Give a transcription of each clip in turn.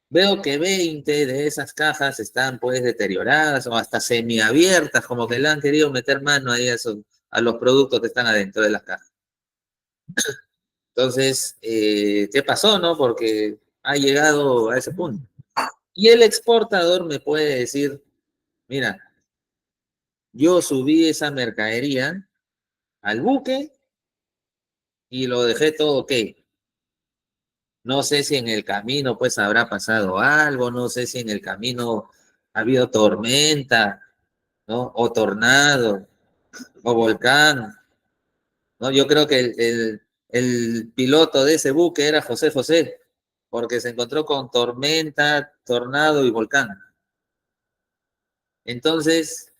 Veo que 20 de esas cajas están pues deterioradas o hasta semiabiertas, como que le han querido meter mano ahí a los productos que están adentro de las cajas. Entonces, ¿qué pasó, no? Porque ha llegado a ese punto. Y el exportador me puede decir, mira, yo subí esa mercadería al buque y lo dejé todo ok. No sé si en el camino pues habrá pasado algo, no sé si en el camino ha habido tormenta, ¿no? O tornado, o volcán, ¿no? Yo creo que el piloto de ese buque era José José, porque se encontró con tormenta, tornado y volcán. Entonces,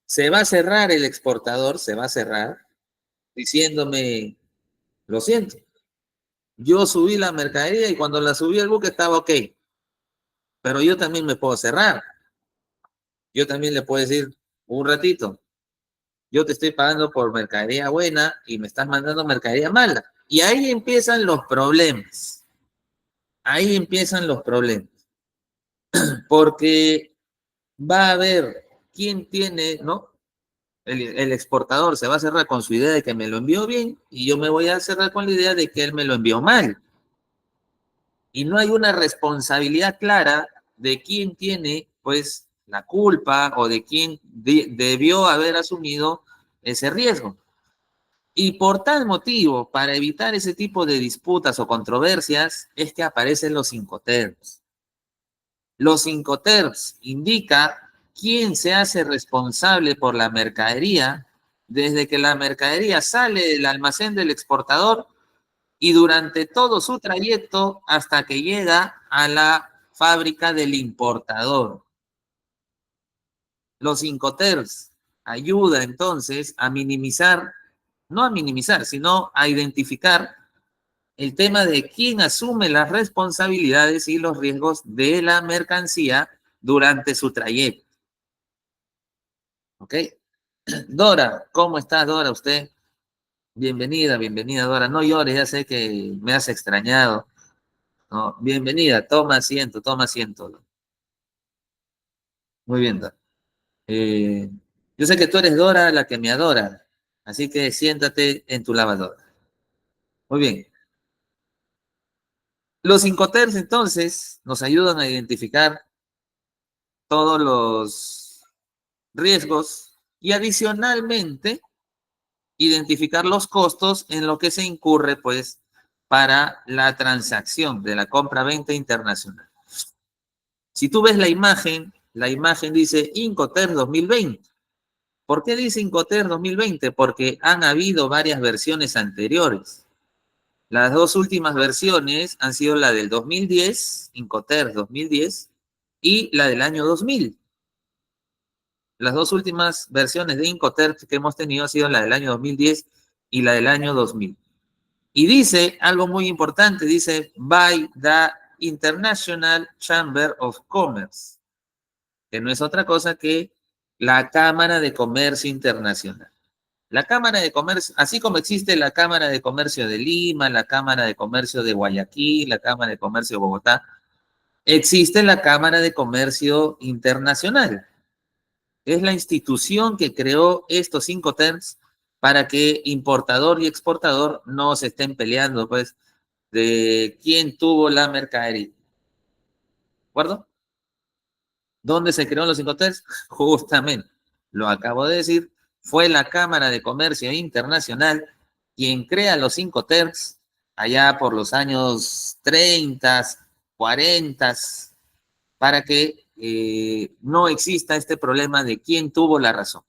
se va a cerrar el exportador, se va a cerrar, diciéndome, lo siento, yo subí la mercadería y cuando la subí al buque estaba ok, pero yo también me puedo cerrar. Yo también le puedo decir, un ratito, yo te estoy pagando por mercadería buena y me estás mandando mercadería mala. Y ahí empiezan los problemas. Ahí empiezan los problemas. Porque va a haber quién tiene, ¿no? El exportador se va a cerrar con su idea de que me lo envió bien y yo me voy a cerrar con la idea de que él me lo envió mal. Y no hay una responsabilidad clara de quién tiene, pues, la culpa o de quién debió haber asumido ese riesgo. Y por tal motivo, para evitar ese tipo de disputas o controversias, es que aparecen los Incoterms. Los Incoterms indica quién se hace responsable por la mercadería desde que la mercadería sale del almacén del exportador y durante todo su trayecto hasta que llega a la fábrica del importador. Los Incoterms ayuda entonces a minimizar, no a minimizar, sino a identificar el tema de quién asume las responsabilidades y los riesgos de la mercancía durante su trayecto. ¿Ok? Dora, ¿cómo está Dora usted? Bienvenida, bienvenida Dora. No llores, ya sé que me has extrañado. ¿No? Bienvenida, toma asiento, toma asiento. Muy bien, Dora. Eh, yo sé que tú eres Dora la que me adora, así que siéntate en tu lavadora. Muy bien. Los Incoterms entonces nos ayudan a identificar todos los riesgos y adicionalmente identificar los costos en lo que se incurre pues para la transacción de la compra-venta internacional. Si tú ves la imagen dice Incoterm 2020. ¿Por qué dice Incoterm 2020? Porque han habido varias versiones anteriores. Las dos últimas versiones han sido la del 2010, Incoterm 2010, y la del año 2000. Las dos últimas versiones de Incoterm que hemos tenido han sido la del año 2010 y la del año 2000. Y dice algo muy importante, dice by the International Chamber of Commerce, que no es otra cosa que la Cámara de Comercio Internacional. La Cámara de Comercio, así como existe la Cámara de Comercio de Lima, la Cámara de Comercio de Guayaquil, la Cámara de Comercio de Bogotá, existe la Cámara de Comercio Internacional. Es la institución que creó estos cinco terms para que importador y exportador no se estén peleando, pues, de quién tuvo la mercadería. ¿De acuerdo? ¿Dónde se creó los Incoterms? Justamente, lo acabo de decir, fue la Cámara de Comercio Internacional quien crea los Incoterms allá por los años 30, 40, para que no exista este problema de quién tuvo la razón.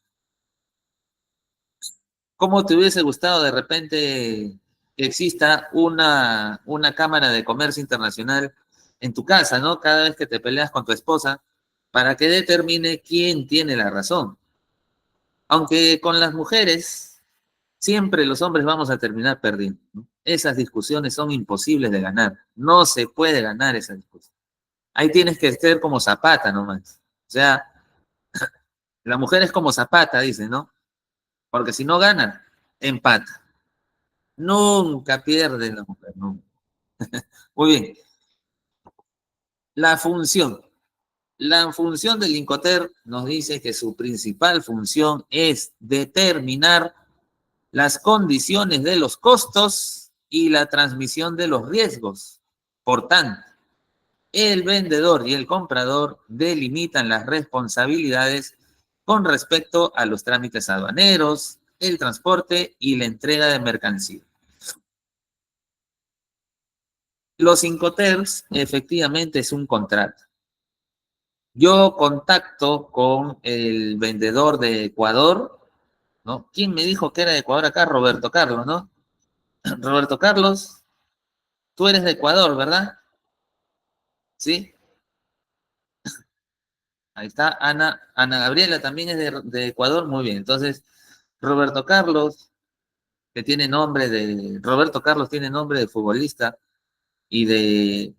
¿Cómo te hubiese gustado de repente que exista una Cámara de Comercio Internacional en tu casa, ¿no? Cada vez que te peleas con tu esposa, para que determine quién tiene la razón. Aunque con las mujeres, siempre los hombres vamos a terminar perdiendo, ¿no? Esas discusiones son imposibles de ganar. No se puede ganar esa discusión. Ahí tienes que ser como Zapata nomás. O sea, la mujer es como Zapata, dice, ¿no? Porque si no gana, empata. Nunca pierde la mujer, nunca. Muy bien. La función. La función del Incoterm nos dice que su principal función es determinar las condiciones de los costos y la transmisión de los riesgos. Por tanto, el vendedor y el comprador delimitan las responsabilidades con respecto a los trámites aduaneros, el transporte y la entrega de mercancía. Los Incoterms efectivamente es un contrato. Yo contacto con el vendedor de Ecuador, ¿no? ¿Quién me dijo que era de Ecuador acá? Roberto Carlos, ¿no? Roberto Carlos, tú eres de Ecuador, ¿verdad? Sí. Ahí está. Ana Gabriela también es de Ecuador, muy bien. Entonces, Roberto Carlos, que tiene nombre de, Roberto Carlos tiene nombre de futbolista y de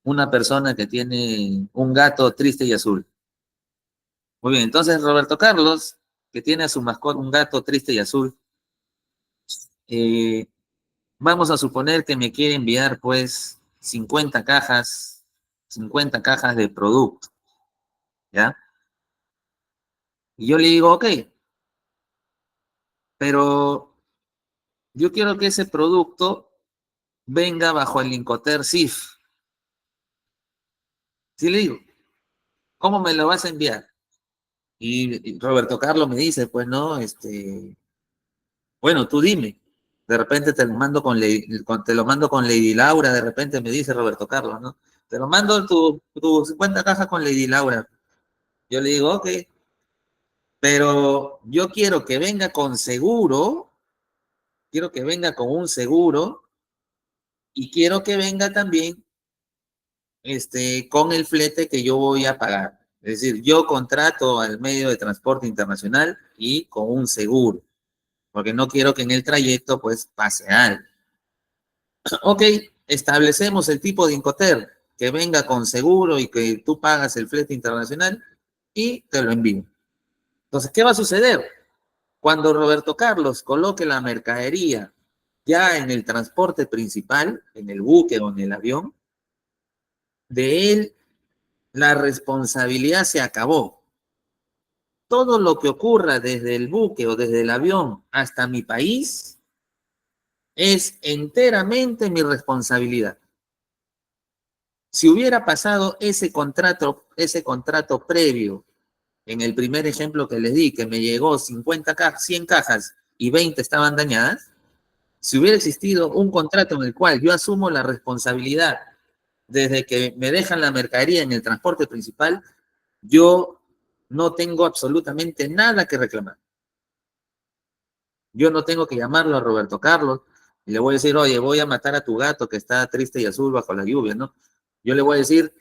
una persona que tiene un gato triste y azul. Muy bien, entonces Roberto Carlos, que tiene a su mascota un gato triste y azul, eh, vamos a suponer que me quiere enviar pues 50 cajas de producto, ¿ya? Y yo le digo, ok, pero yo quiero que ese producto venga bajo el Incoterm SIF. Sí le digo, ¿cómo me lo vas a enviar? Y Roberto Carlos me dice, pues no, bueno, tú dime. De repente te lo mando te lo mando con Lady Laura, de repente me dice Roberto Carlos, ¿no? Te lo mando tu 50 cajas con Lady Laura. Yo le digo, ok, pero yo quiero que venga con seguro, quiero que venga con un seguro y quiero que venga también con el flete que yo voy a pagar. Es decir, yo contrato al medio de transporte internacional y con un seguro, porque no quiero que en el trayecto pues pase algo. Ok, establecemos el tipo de Incoterm, que venga con seguro y que tú pagas el flete internacional y te lo envío. Entonces, ¿qué va a suceder? Cuando Roberto Carlos coloque la mercadería ya en el transporte principal, en el buque o en el avión, de él la responsabilidad se acabó. Todo lo que ocurra desde el buque o desde el avión hasta mi país es enteramente mi responsabilidad. Si hubiera pasado ese contrato previo, en el primer ejemplo que les di, que me llegó 50 cajas, 100 cajas y 20 estaban dañadas, si hubiera existido un contrato en el cual yo asumo la responsabilidad desde que me dejan la mercadería en el transporte principal, yo no tengo absolutamente nada que reclamar. Yo no tengo que llamarlo a Roberto Carlos y le voy a decir, oye, voy a matar a tu gato que está triste y azul bajo la lluvia, ¿no? Yo le voy a decir,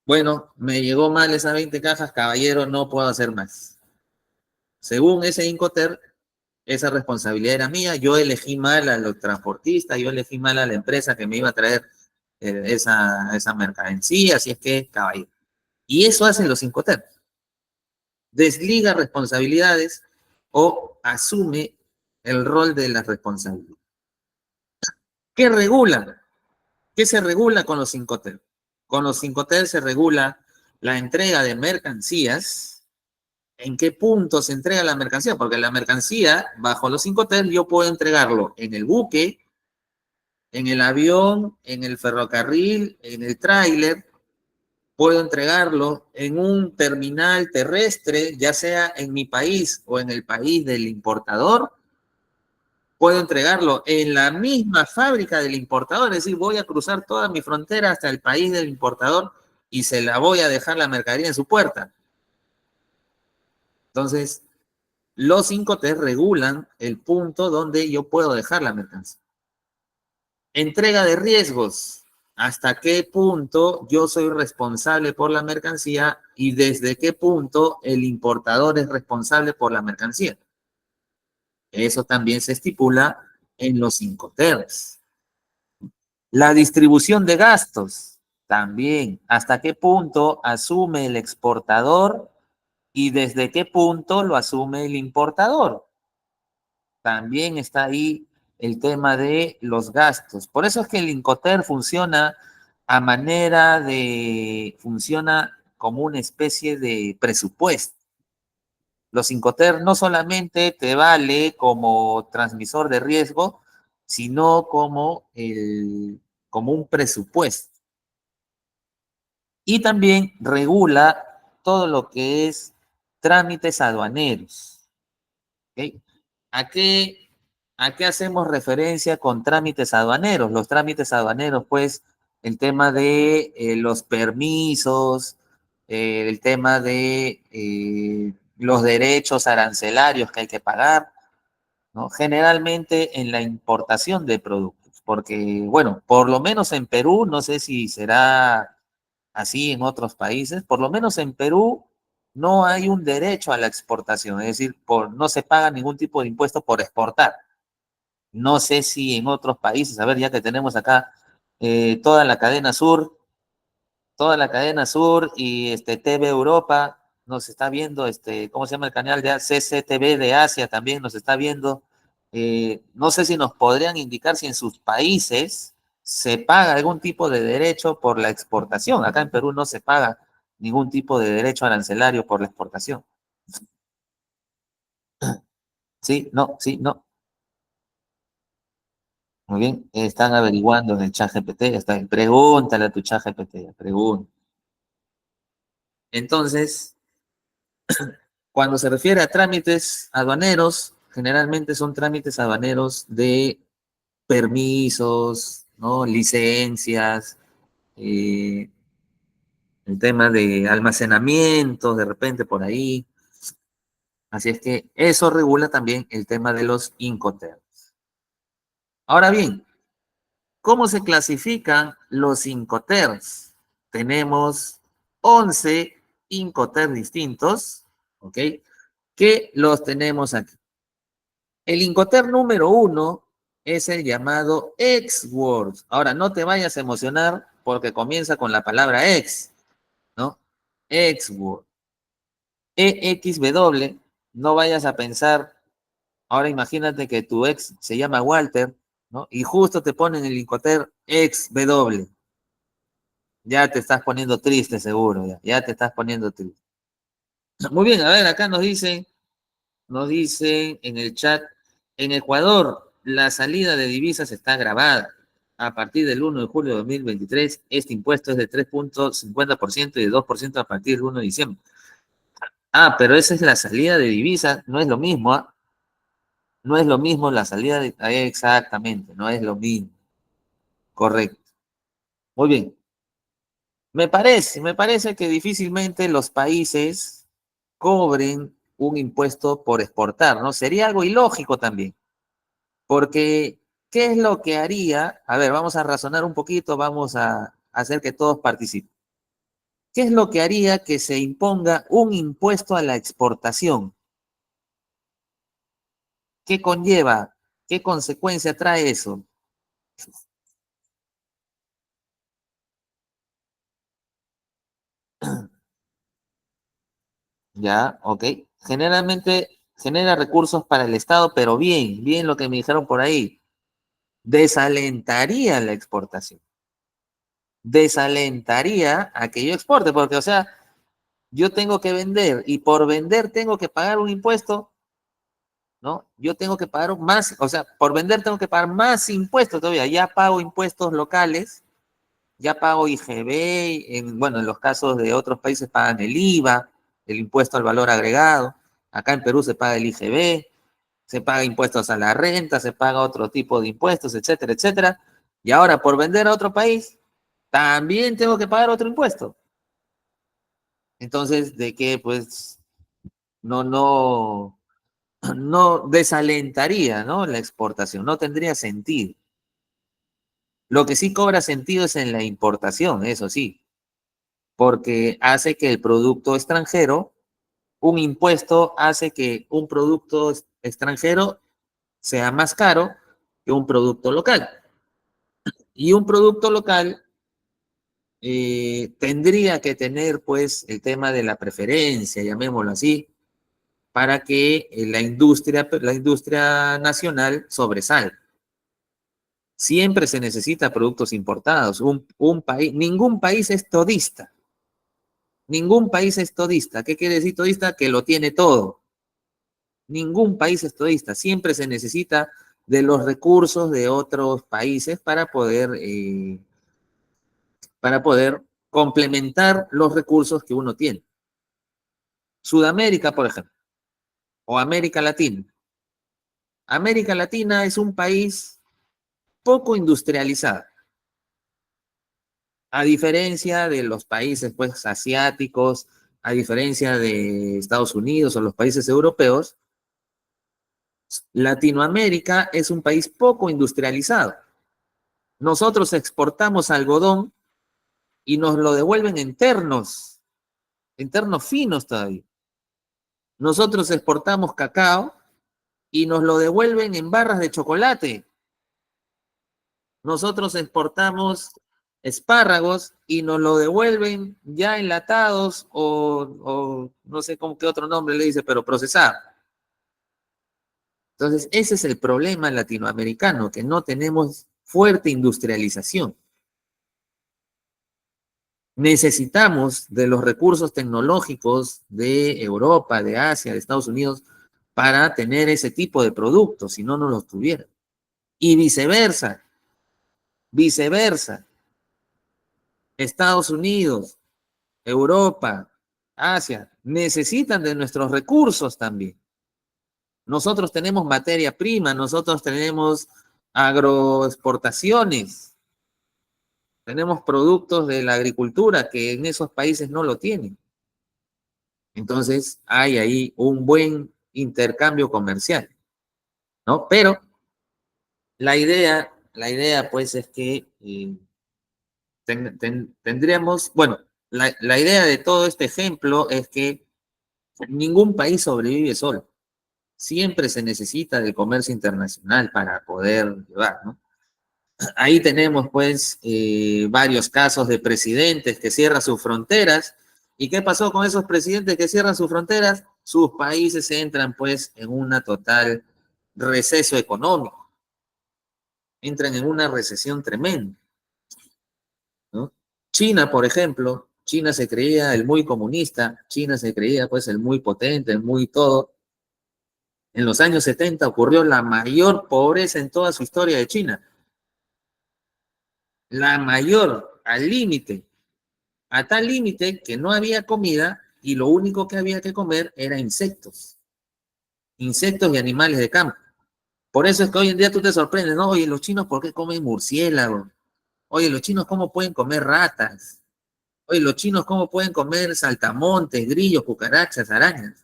bueno, me llegó mal esas 20 cajas, caballero, no puedo hacer más. Según ese Incoterm, esa responsabilidad era mía, yo elegí mal a los transportistas, yo elegí mal a la empresa que me iba a traer esa mercancía, así es que, caballero. Y eso hacen los Incoterm. Desliga responsabilidades o asume el rol de la responsabilidad. ¿Qué regula? ¿Qué se regula con los Incoterm? Con los Incoterm se regula la entrega de mercancías. ¿En qué punto se entrega la mercancía? Porque la mercancía, bajo los Incoterm, yo puedo entregarlo en el buque, en el avión, en el ferrocarril, en el tráiler, puedo entregarlo en un terminal terrestre, ya sea en mi país o en el país del importador, puedo entregarlo en la misma fábrica del importador, es decir, voy a cruzar toda mi frontera hasta el país del importador y se la voy a dejar la mercadería en su puerta. Entonces, los 5T regulan el punto donde yo puedo dejar la mercancía. Entrega de riesgos. ¿Hasta qué punto yo soy responsable por la mercancía y desde qué punto el importador es responsable por la mercancía? Eso también se estipula en los 5Ts. La distribución de gastos, también. ¿Hasta qué punto asume el exportador y desde qué punto lo asume el importador? También está ahí el tema de los gastos. Por eso es que el Incoterm funciona a manera de, funciona como una especie de presupuesto. Los Incoterms no solamente te vale como transmisor de riesgo, sino como un presupuesto. Y también regula todo lo que es trámites aduaneros. ¿Ok? ¿A qué, ¿A qué hacemos referencia con trámites aduaneros? Los trámites aduaneros, pues, el tema de los permisos, el tema de los derechos arancelarios que hay que pagar, ¿no? Generalmente en la importación de productos, porque, bueno, por lo menos en Perú, no sé si será así en otros países, por lo menos en Perú no hay un derecho a la exportación, es decir, no se paga ningún tipo de impuesto por exportar. No sé si en otros países, a ver, ya que tenemos acá toda la cadena sur, y TV Europa nos está viendo, ¿cómo se llama el canal de CCTV de Asia también nos está viendo? No sé si nos podrían indicar si en sus países se paga algún tipo de derecho por la exportación. Acá en Perú no se paga ningún tipo de derecho arancelario por la exportación. Sí, no, sí, no. Muy bien, están averiguando en el chat GPT, pregúntale a tu chat GPT, pregunta. Entonces, cuando se refiere a trámites aduaneros, generalmente son trámites aduaneros de permisos, ¿no? Licencias, eh, el tema de almacenamiento, de repente por ahí. Así es que eso regula también el tema de los Incoterms. Ahora bien, ¿cómo se clasifican los Incoterms? Tenemos 11 Incoterms distintos, ¿ok? Que los tenemos aquí. El Incoterm número 1 es el llamado X-Word. Ahora, no te vayas a emocionar porque comienza con la palabra X, ¿no? X-Word. EXW, no vayas a pensar, ahora imagínate que tu ex se llama Walter, ¿no? Y justo te ponen el Incoterm XW. Ya te estás poniendo triste, seguro, ya te estás poniendo triste. Muy bien, a ver, acá nos dicen en el chat, en Ecuador, la salida de divisas está grabada. A partir del 1 de julio de 2023, este impuesto es de 3,50% y de 2% a partir del 1 de diciembre. Ah, pero esa es la salida de divisas, no es lo mismo, ¿ah? No es lo mismo la salida de... Exactamente, no es lo mismo. Correcto. Muy bien. Me parece que difícilmente los países cobren un impuesto por exportar, ¿no? Sería algo ilógico también. Porque, ¿qué es lo que haría? A ver, vamos a razonar un poquito, vamos a hacer que todos participen. ¿Qué es lo que haría que se imponga un impuesto a la exportación? ¿Qué conlleva? ¿Qué consecuencia trae eso? Ya, ok. Generalmente genera recursos para el Estado, pero bien, bien lo que me dijeron por ahí. Desalentaría la exportación. Desalentaría a que yo exporte, porque, o sea, yo tengo que vender y por vender tengo que pagar un impuesto, ¿no? Yo tengo que pagar más, o sea, por vender tengo que pagar más impuestos todavía. Ya pago impuestos locales, ya pago IGB, bueno, en los casos de otros países pagan el IVA, el impuesto al valor agregado. Acá en Perú se paga el IGB, se paga impuestos a la renta, se paga otro tipo de impuestos, etcétera, etcétera. Y ahora, por vender a otro país, también tengo que pagar otro impuesto. Entonces, ¿de qué? Pues no, no desalentaría, ¿no? La exportación, no tendría sentido. Lo que sí cobra sentido es en la importación, eso sí, porque hace que el producto extranjero, un impuesto hace que un producto extranjero sea más caro que un producto local. Y un producto local tendría que tener, pues, el tema de la preferencia, llamémoslo así, para que la industria nacional sobresalga. Siempre se necesita productos importados. Un país, ningún país es todista. Ningún país es todista. ¿Qué quiere decir todista? Que lo tiene todo. Ningún país es todista. Siempre se necesita de los recursos de otros países para poder complementar los recursos que uno tiene. Sudamérica, por ejemplo, o América Latina. América Latina es un país poco industrializado, a diferencia de los países pues, asiáticos, a diferencia de Estados Unidos o los países europeos. Latinoamérica es un país poco industrializado. Nosotros exportamos algodón y nos lo devuelven en ternos finos todavía. Nosotros exportamos cacao y nos lo devuelven en barras de chocolate. Nosotros exportamos espárragos y nos lo devuelven ya enlatados o no sé cómo qué otro nombre le dice, pero procesado. Entonces, ese es el problema latinoamericano, que no tenemos fuerte industrialización. Necesitamos de los recursos tecnológicos de Europa, de Asia, de Estados Unidos, para tener ese tipo de productos, si no, no los tuvieran. Y viceversa, viceversa. Estados Unidos, Europa, Asia, necesitan de nuestros recursos también. Nosotros tenemos materia prima, nosotros tenemos agroexportaciones, tenemos productos de la agricultura que en esos países no lo tienen. Entonces, hay ahí un buen intercambio comercial, ¿no? Pero la idea pues es que tendríamos, bueno, la idea de todo este ejemplo es que ningún país sobrevive solo. Siempre se necesita del comercio internacional para poder llevar, ¿no? Ahí tenemos pues varios casos de presidentes que cierran sus fronteras. ¿Y qué pasó con esos presidentes que cierran sus fronteras? Sus países entran pues en una total receso económico, entran en una recesión tremenda, ¿no? China, por ejemplo, China se creía el muy comunista, China se creía pues el muy potente, el muy todo. En los años 70 ocurrió la mayor pobreza en toda su historia de China, la mayor, al límite, a tal límite que no había comida y lo único que había que comer era insectos, insectos y animales de campo. Por eso es que hoy en día tú te sorprendes, ¿no? Oye, los chinos, ¿por qué comen murciélagos? Oye, los chinos, ¿cómo pueden comer ratas? Oye, los chinos, ¿cómo pueden comer saltamontes, grillos, cucarachas, arañas?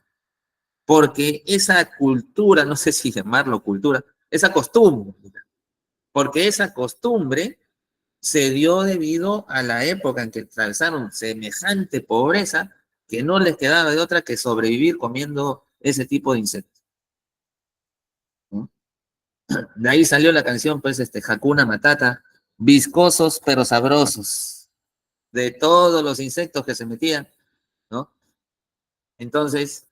Porque esa cultura, no sé si llamarlo cultura, esa costumbre, porque esa costumbre se dio debido a la época en que atravesaron semejante pobreza que no les quedaba de otra que sobrevivir comiendo ese tipo de insectos, ¿no? De ahí salió la canción, pues, Hakuna Matata, viscosos pero sabrosos, de todos los insectos que se metían, ¿no? Entonces,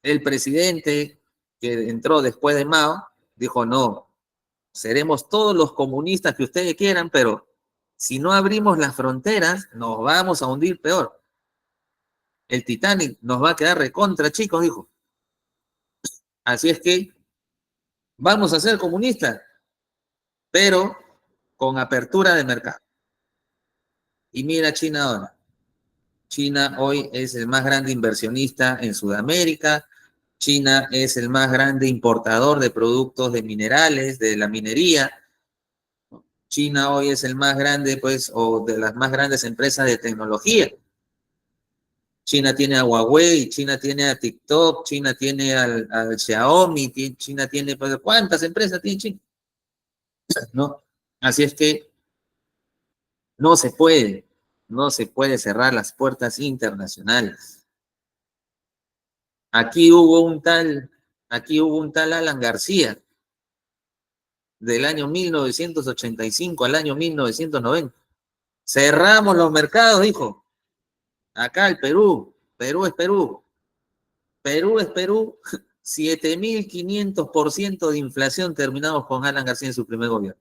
el presidente que entró después de Mao dijo, no, seremos todos los comunistas que ustedes quieran, pero si no abrimos las fronteras, nos vamos a hundir peor. El Titanic nos va a quedar recontra, chicos, dijo. Así es que vamos a ser comunistas, pero con apertura de mercado. Y mira China ahora. China hoy es el más grande inversionista en Sudamérica. China es el más grande importador de productos de minerales, de la minería. China hoy es el más grande, pues, o de las más grandes empresas de tecnología. China tiene a Huawei, China tiene a TikTok, China tiene al Xiaomi, China tiene, pues, ¿cuántas empresas tiene China? ¿No? Así es que no se puede, no se puede cerrar las puertas internacionales. Aquí hubo un tal, aquí hubo un tal Alan García, del año 1985 al año 1990. Cerramos los mercados, dijo. Acá el Perú, Perú es Perú, Perú es Perú, 7.500% de inflación terminamos con Alan García en su primer gobierno,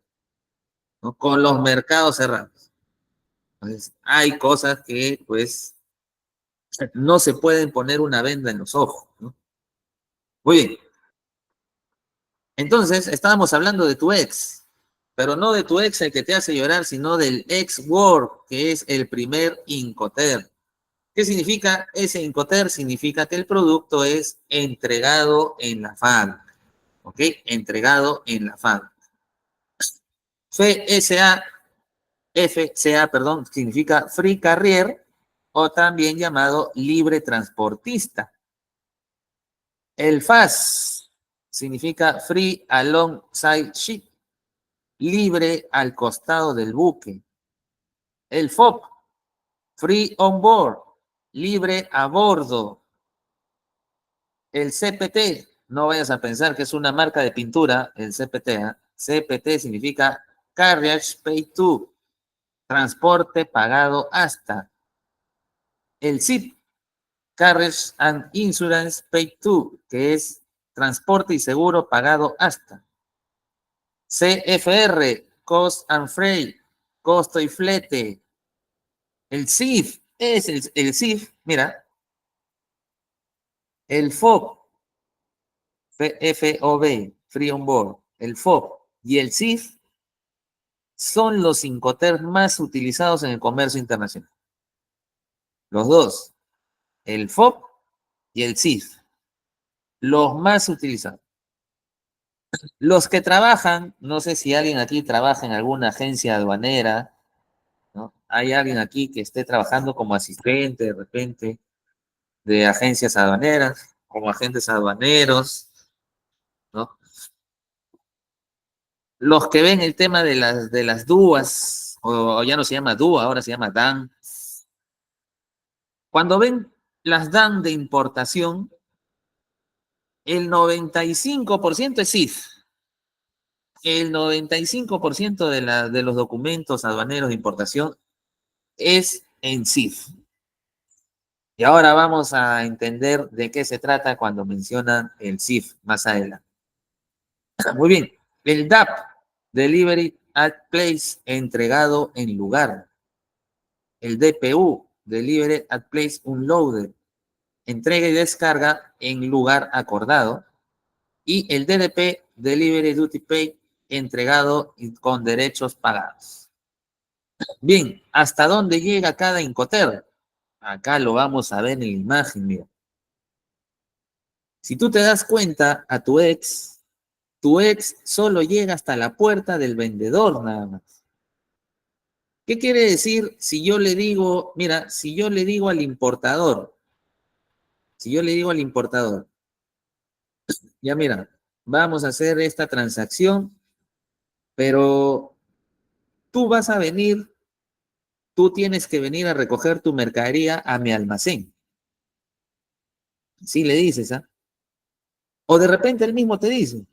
¿no? Con los mercados cerrados. Entonces, hay cosas que, pues, no se pueden poner una venda en los ojos, ¿no? Muy bien. Entonces, estábamos hablando de tu ex, pero no de tu ex el que te hace llorar, sino del ex Word, que es el primer Incoterm. ¿Qué significa ese Incoterm? Significa que el producto es entregado en la fábrica, ¿ok? Entregado en la fábrica. FCA, FCA, perdón, significa Free Carrier o también llamado libre transportista. El FAS significa Free Alongside Ship, libre al costado del buque. El FOB, Free On Board, libre a bordo. El CPT, no vayas a pensar que es una marca de pintura, el CPT, ¿eh? CPT significa Carriage Paid To, transporte pagado hasta. El CIP, Carriage and Insurance Paid To, que es transporte y seguro pagado hasta. CFR, Cost and Freight, costo y flete. El CIF, es el CIF, mira, el FOB, FOB, Free On Board, el FOB y el CIF son los Incoterms más utilizados en el comercio internacional. Los dos, el FOB y el CIF, los más utilizados. Los que trabajan, no sé si alguien aquí trabaja en alguna agencia aduanera, ¿no? Hay alguien aquí que esté trabajando como asistente de repente de agencias aduaneras, como agentes aduaneros, ¿no? Los que ven el tema de las DUAs, o ya no se llama DUA, ahora se llama DAN. Cuando ven las DAN de importación, el 95% es CIF. El 95% de los documentos aduaneros de importación es en CIF. Y ahora vamos a entender de qué se trata cuando mencionan el CIF más adelante. Muy bien, el DAP, Delivery at Place, entregado en lugar. El DPU, Delivery at Place Unloaded, entrega y descarga en lugar acordado. Y el DDP, Delivery Duty Paid, entregado con derechos pagados. Bien, ¿hasta dónde llega cada Incoterm? Acá lo vamos a ver en la imagen, mira. Si tú te das cuenta a tu ex solo llega hasta la puerta del vendedor nada más. ¿Qué quiere decir si yo le digo, mira, si yo le digo al importador, si yo le digo al importador, ya mira, vamos a hacer esta transacción, pero tú vas a venir, tú tienes que venir a recoger tu mercadería a mi almacén. Sí le dices, ¿ah? O de repente él mismo te dice,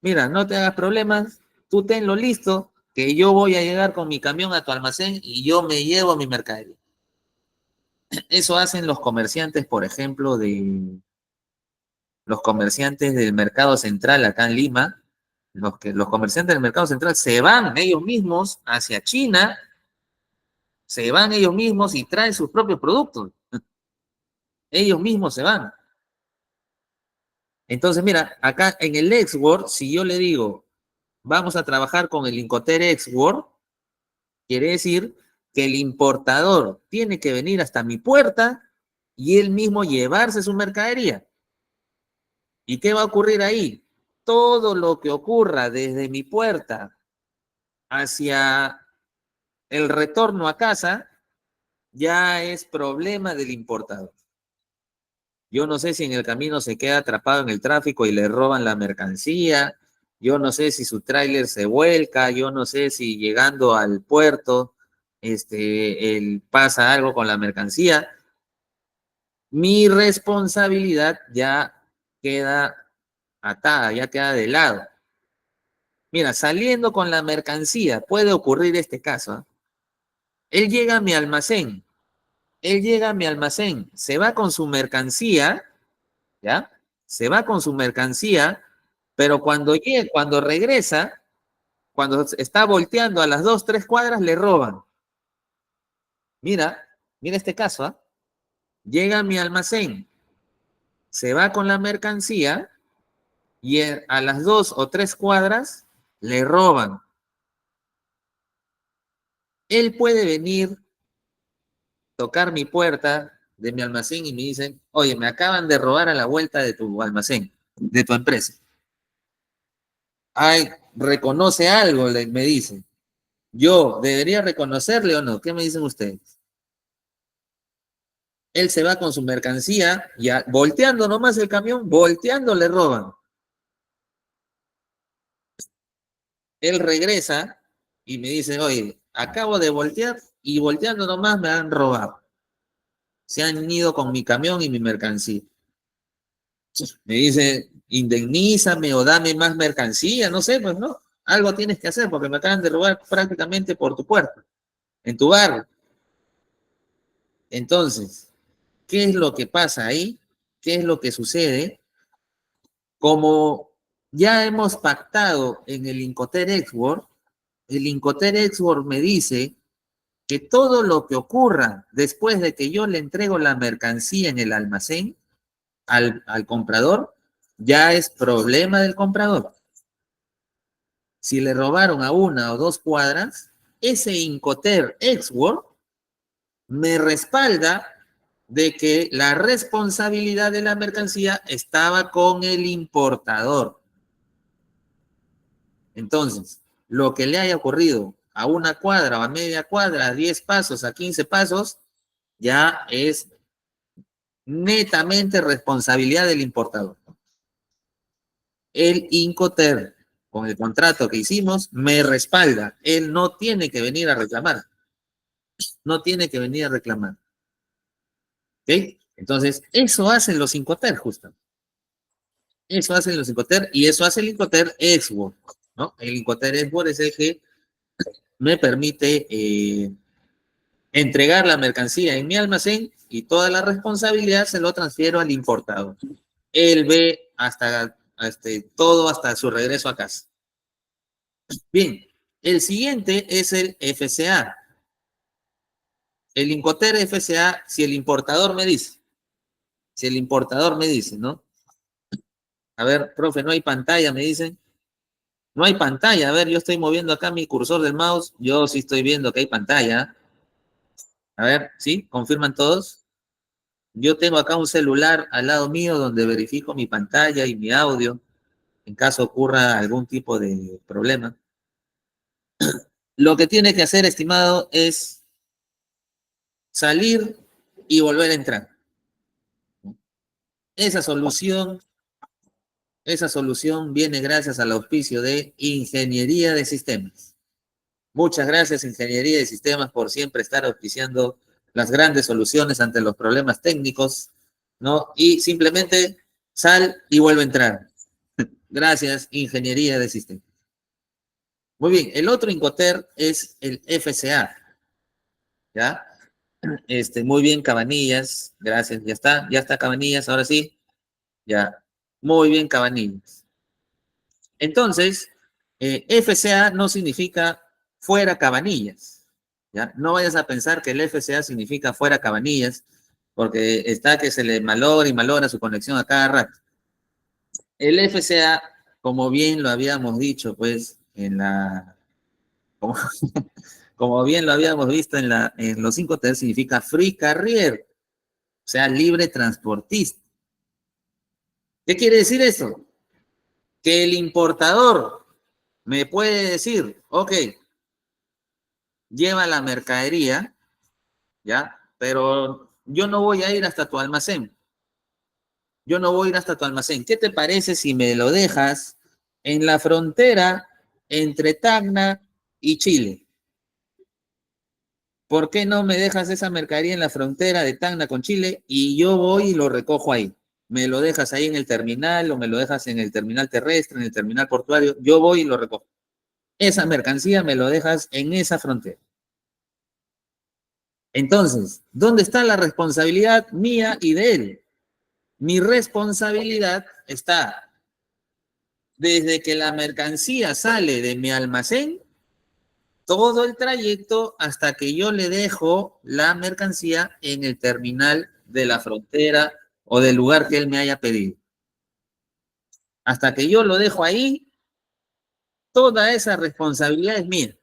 mira, no te hagas problemas, tú tenlo listo, que yo voy a llegar con mi camión a tu almacén y yo me llevo mi mercadería. Eso hacen los comerciantes, por ejemplo, de los comerciantes del mercado central acá en Lima. Los comerciantes del mercado central se van ellos mismos hacia China, se van ellos mismos y traen sus propios productos. Ellos mismos se van. Entonces, mira, acá en el Exword, si yo le digo, vamos a trabajar con el Incoterm Exword, quiere decir que el importador tiene que venir hasta mi puerta y él mismo llevarse su mercadería. ¿Y qué va a ocurrir ahí? Todo lo que ocurra desde mi puerta hacia el retorno a casa ya es problema del importador. Yo no sé si en el camino se queda atrapado en el tráfico y le roban la mercancía. Yo no sé si su tráiler se vuelca. Yo no sé si llegando al puerto él pasa algo con la mercancía. Mi responsabilidad ya queda atada, ya queda de lado. Mira, saliendo con la mercancía, puede ocurrir este caso, ¿eh? Él llega a mi almacén, él llega a mi almacén, se va con su mercancía, ¿ya? se va con su mercancía, pero cuando regresa, cuando está volteando a las 2, 3 cuadras, le roban. Mira, mira este caso, ¿ah? Llega a mi almacén, se va con la mercancía y a las 2 o 3 cuadras le roban. Él puede venir, tocar mi puerta de mi almacén y me dicen, oye, me acaban de robar a la vuelta de tu almacén, de tu empresa. Ay, reconoce algo, me dicen. Yo, ¿debería reconocerle o no? ¿Qué me dicen ustedes? Él se va con su mercancía, ya volteando nomás el camión, volteando le roban. Él regresa y me dice, oye, acabo de voltear y volteando nomás me han robado. Se han ido con mi camión y mi mercancía. Me dice, indemnízame o dame más mercancía, no sé, pues no. Algo tienes que hacer porque me acaban de robar prácticamente por tu puerta, en tu barrio. Entonces, ¿qué es lo que pasa ahí? ¿Qué es lo que sucede? Como ya hemos pactado en el Incoter Export, el Incoter Export me dice que todo lo que ocurra después de que yo le entrego la mercancía en el almacén al comprador, ya es problema del comprador. Si le robaron a 1 o 2 cuadras, ese Incoter Export me respalda de que la responsabilidad de la mercancía estaba con el importador. Entonces, lo que le haya ocurrido a 1 cuadra o a media cuadra, a 10 pasos, a 15 pasos, ya es netamente responsabilidad del importador. El Incoter, con el contrato que hicimos, me respalda. Él no tiene que venir a reclamar. No tiene que venir a reclamar. ¿Ok? Entonces, eso hacen los Incoter, justo. Eso hacen los Incoter y eso hace el Incoter Export, ¿no? El Incoter Export es el que me permite entregar la mercancía en mi almacén y toda la responsabilidad se lo transfiero al importador. Él ve todo hasta su regreso a casa. Bien, el siguiente es el FCA. El Incoter FCA, si el importador me dice, ¿no? A ver, profe, no hay pantalla, me dicen. No hay pantalla, a ver, yo estoy moviendo acá mi cursor del mouse, yo sí estoy viendo que hay pantalla. A ver, ¿sí? ¿Confirman todos? Yo tengo acá un celular al lado mío donde verifico mi pantalla y mi audio en caso ocurra algún tipo de problema. Lo que tiene que hacer, estimado, es salir y volver a entrar. Esa solución, esa solución viene gracias al auspicio de Ingeniería de Sistemas. Muchas gracias, Ingeniería de Sistemas, por siempre estar auspiciando las grandes soluciones ante los problemas técnicos, ¿no? Y simplemente sal y vuelve a entrar. Gracias, Ingeniería de Sistemas. Muy bien, el otro Incoter es el FCA, ¿ya? Muy bien, Cabanillas, gracias, ya está Cabanillas, ahora sí, ya, muy bien, Cabanillas. Entonces, FCA no significa fuera Cabanillas, ¿ya? No vayas a pensar que el FCA significa fuera Cabanillas, porque está que se le malogra y malogra su conexión a cada rato. El FCA, como bien lo habíamos dicho, pues, como, como bien lo habíamos visto en los 5T, significa free carrier, o sea, libre transportista. ¿Qué quiere decir eso? Que el importador me puede decir, ok, lleva la mercadería, ¿ya? Pero yo no voy a ir hasta tu almacén. Yo no voy a ir hasta tu almacén. ¿Qué te parece si me lo dejas en la frontera entre Tacna y Chile? ¿Por qué no me dejas esa mercadería en la frontera de Tacna con Chile y yo voy y lo recojo ahí? Me lo dejas ahí en el terminal o me lo dejas en el terminal terrestre, en el terminal portuario, yo voy y lo recojo. Esa mercancía me lo dejas en esa frontera. Entonces, ¿dónde está la responsabilidad mía y de él? Mi responsabilidad está desde que la mercancía sale de mi almacén, todo el trayecto hasta que yo le dejo la mercancía en el terminal de la frontera o del lugar que él me haya pedido. Hasta que yo lo dejo ahí, toda esa responsabilidad es mía,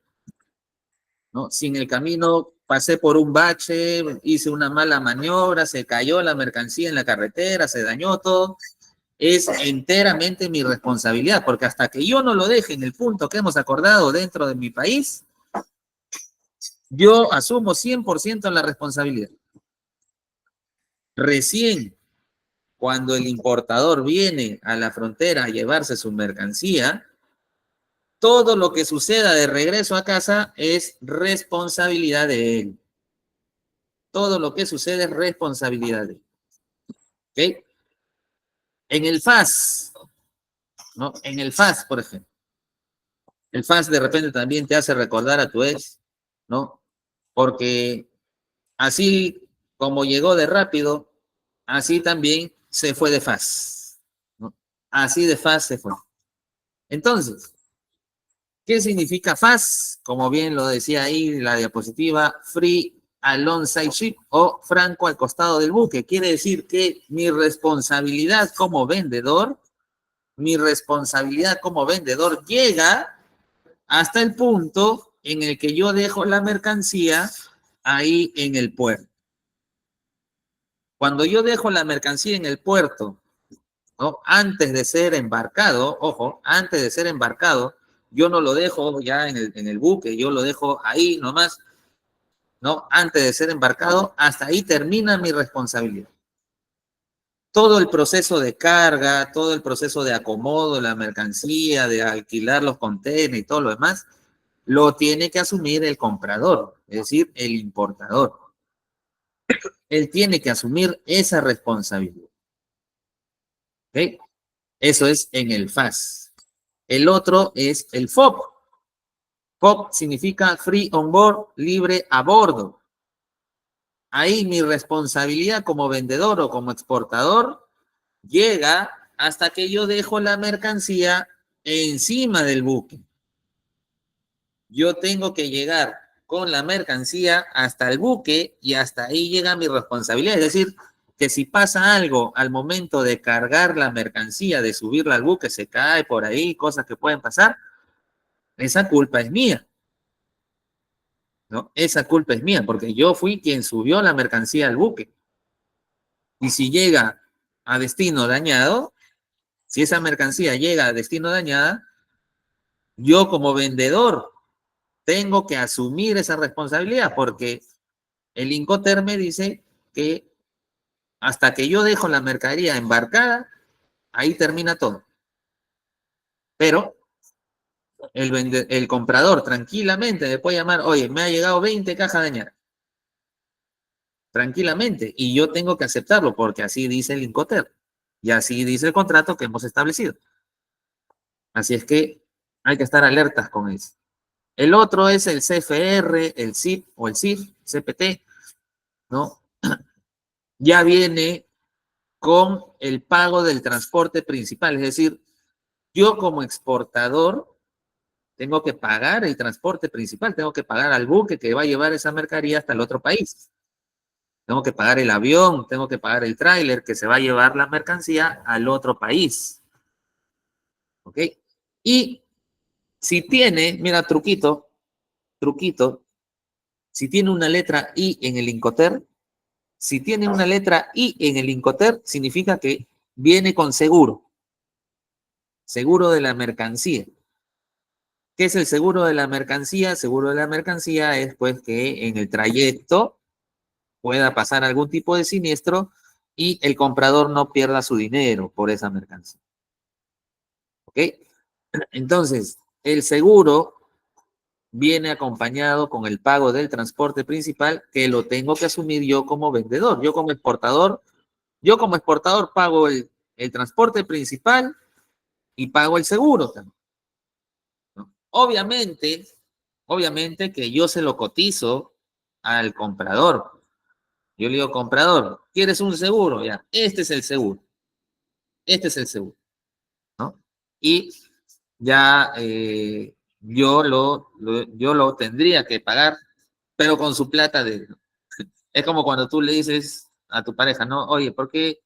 ¿no? Si en el camino pasé por un bache, hice una mala maniobra, se cayó la mercancía en la carretera, se dañó todo, es enteramente mi responsabilidad, porque hasta que yo no lo deje en el punto que hemos acordado dentro de mi país, yo asumo 100% la responsabilidad. Recién cuando el importador viene a la frontera a llevarse su mercancía, todo lo que suceda de regreso a casa es responsabilidad de él. Todo lo que sucede es responsabilidad de él. ¿Ok? En el FAS, ¿no? En el FAS, por ejemplo. El FAS de repente también te hace recordar a tu ex, ¿no? Porque así como llegó de rápido, así también se fue de FAS, ¿no? Así de FAS se fue. Entonces, ¿qué significa FAS? Como bien lo decía ahí la diapositiva, Free Alongside Ship o franco al costado del buque. Quiere decir que mi responsabilidad como vendedor llega hasta el punto en el que yo dejo la mercancía ahí en el puerto. Cuando yo dejo la mercancía en el puerto, ¿no? Antes de ser embarcado, ojo, antes de ser embarcado, yo no lo dejo ya en el buque, yo lo dejo ahí nomás, ¿no? Antes de ser embarcado, hasta ahí termina mi responsabilidad. Todo el proceso de carga, todo el proceso de acomodo de la mercancía, de alquilar los contenedores y todo lo demás, lo tiene que asumir el comprador, es decir, el importador. Él tiene que asumir esa responsabilidad. ¿Ok? Eso es en el FAS. El otro es el FOB. FOB significa Free on Board, libre a bordo. Ahí mi responsabilidad como vendedor o como exportador llega hasta que yo dejo la mercancía encima del buque. Yo tengo que llegar con la mercancía hasta el buque y hasta ahí llega mi responsabilidad. Es decir, que si pasa algo al momento de cargar la mercancía, de subirla al buque, se cae por ahí, cosas que pueden pasar, esa culpa es mía, ¿no? Esa culpa es mía, porque yo fui quien subió la mercancía al buque. Y si llega a destino dañado, si esa mercancía llega a destino dañada, yo como vendedor tengo que asumir esa responsabilidad, porque el Incoterm dice que hasta que yo dejo la mercadería embarcada, ahí termina todo. Pero el comprador tranquilamente me puede llamar, oye, me ha llegado 20 cajas dañadas. Tranquilamente. Y yo tengo que aceptarlo porque así dice el Incoterm. Y así dice el contrato que hemos establecido. Así es que hay que estar alertas con eso. El otro es el CFR, el CIP o el CIF, CPT, ¿no? Ya viene con el pago del transporte principal. Es decir, yo como exportador tengo que pagar el transporte principal, tengo que pagar al buque que va a llevar esa mercadería hasta el otro país. Tengo que pagar el avión, tengo que pagar el tráiler que se va a llevar la mercancía al otro país. ¿Ok? Y si tiene, mira, truquito, si tiene una letra I en el Incoterm, si tiene una letra I en el Incoterm, significa que viene con seguro, seguro de la mercancía. ¿Qué es el seguro de la mercancía? Seguro de la mercancía es pues que en el trayecto pueda pasar algún tipo de siniestro y el comprador no pierda su dinero por esa mercancía. ¿Ok? Entonces, el seguro viene acompañado con el pago del transporte principal que lo tengo que asumir yo como vendedor. Yo como exportador pago el transporte principal y pago el seguro también, ¿no? Obviamente que yo se lo cotizo al comprador. Yo le digo, comprador, ¿quieres un seguro? Ya, este es el seguro. Este es el seguro, ¿no? Y ya yo lo tendría que pagar, pero con su plata de... Es como cuando tú le dices a tu pareja, ¿no? Oye, ¿por qué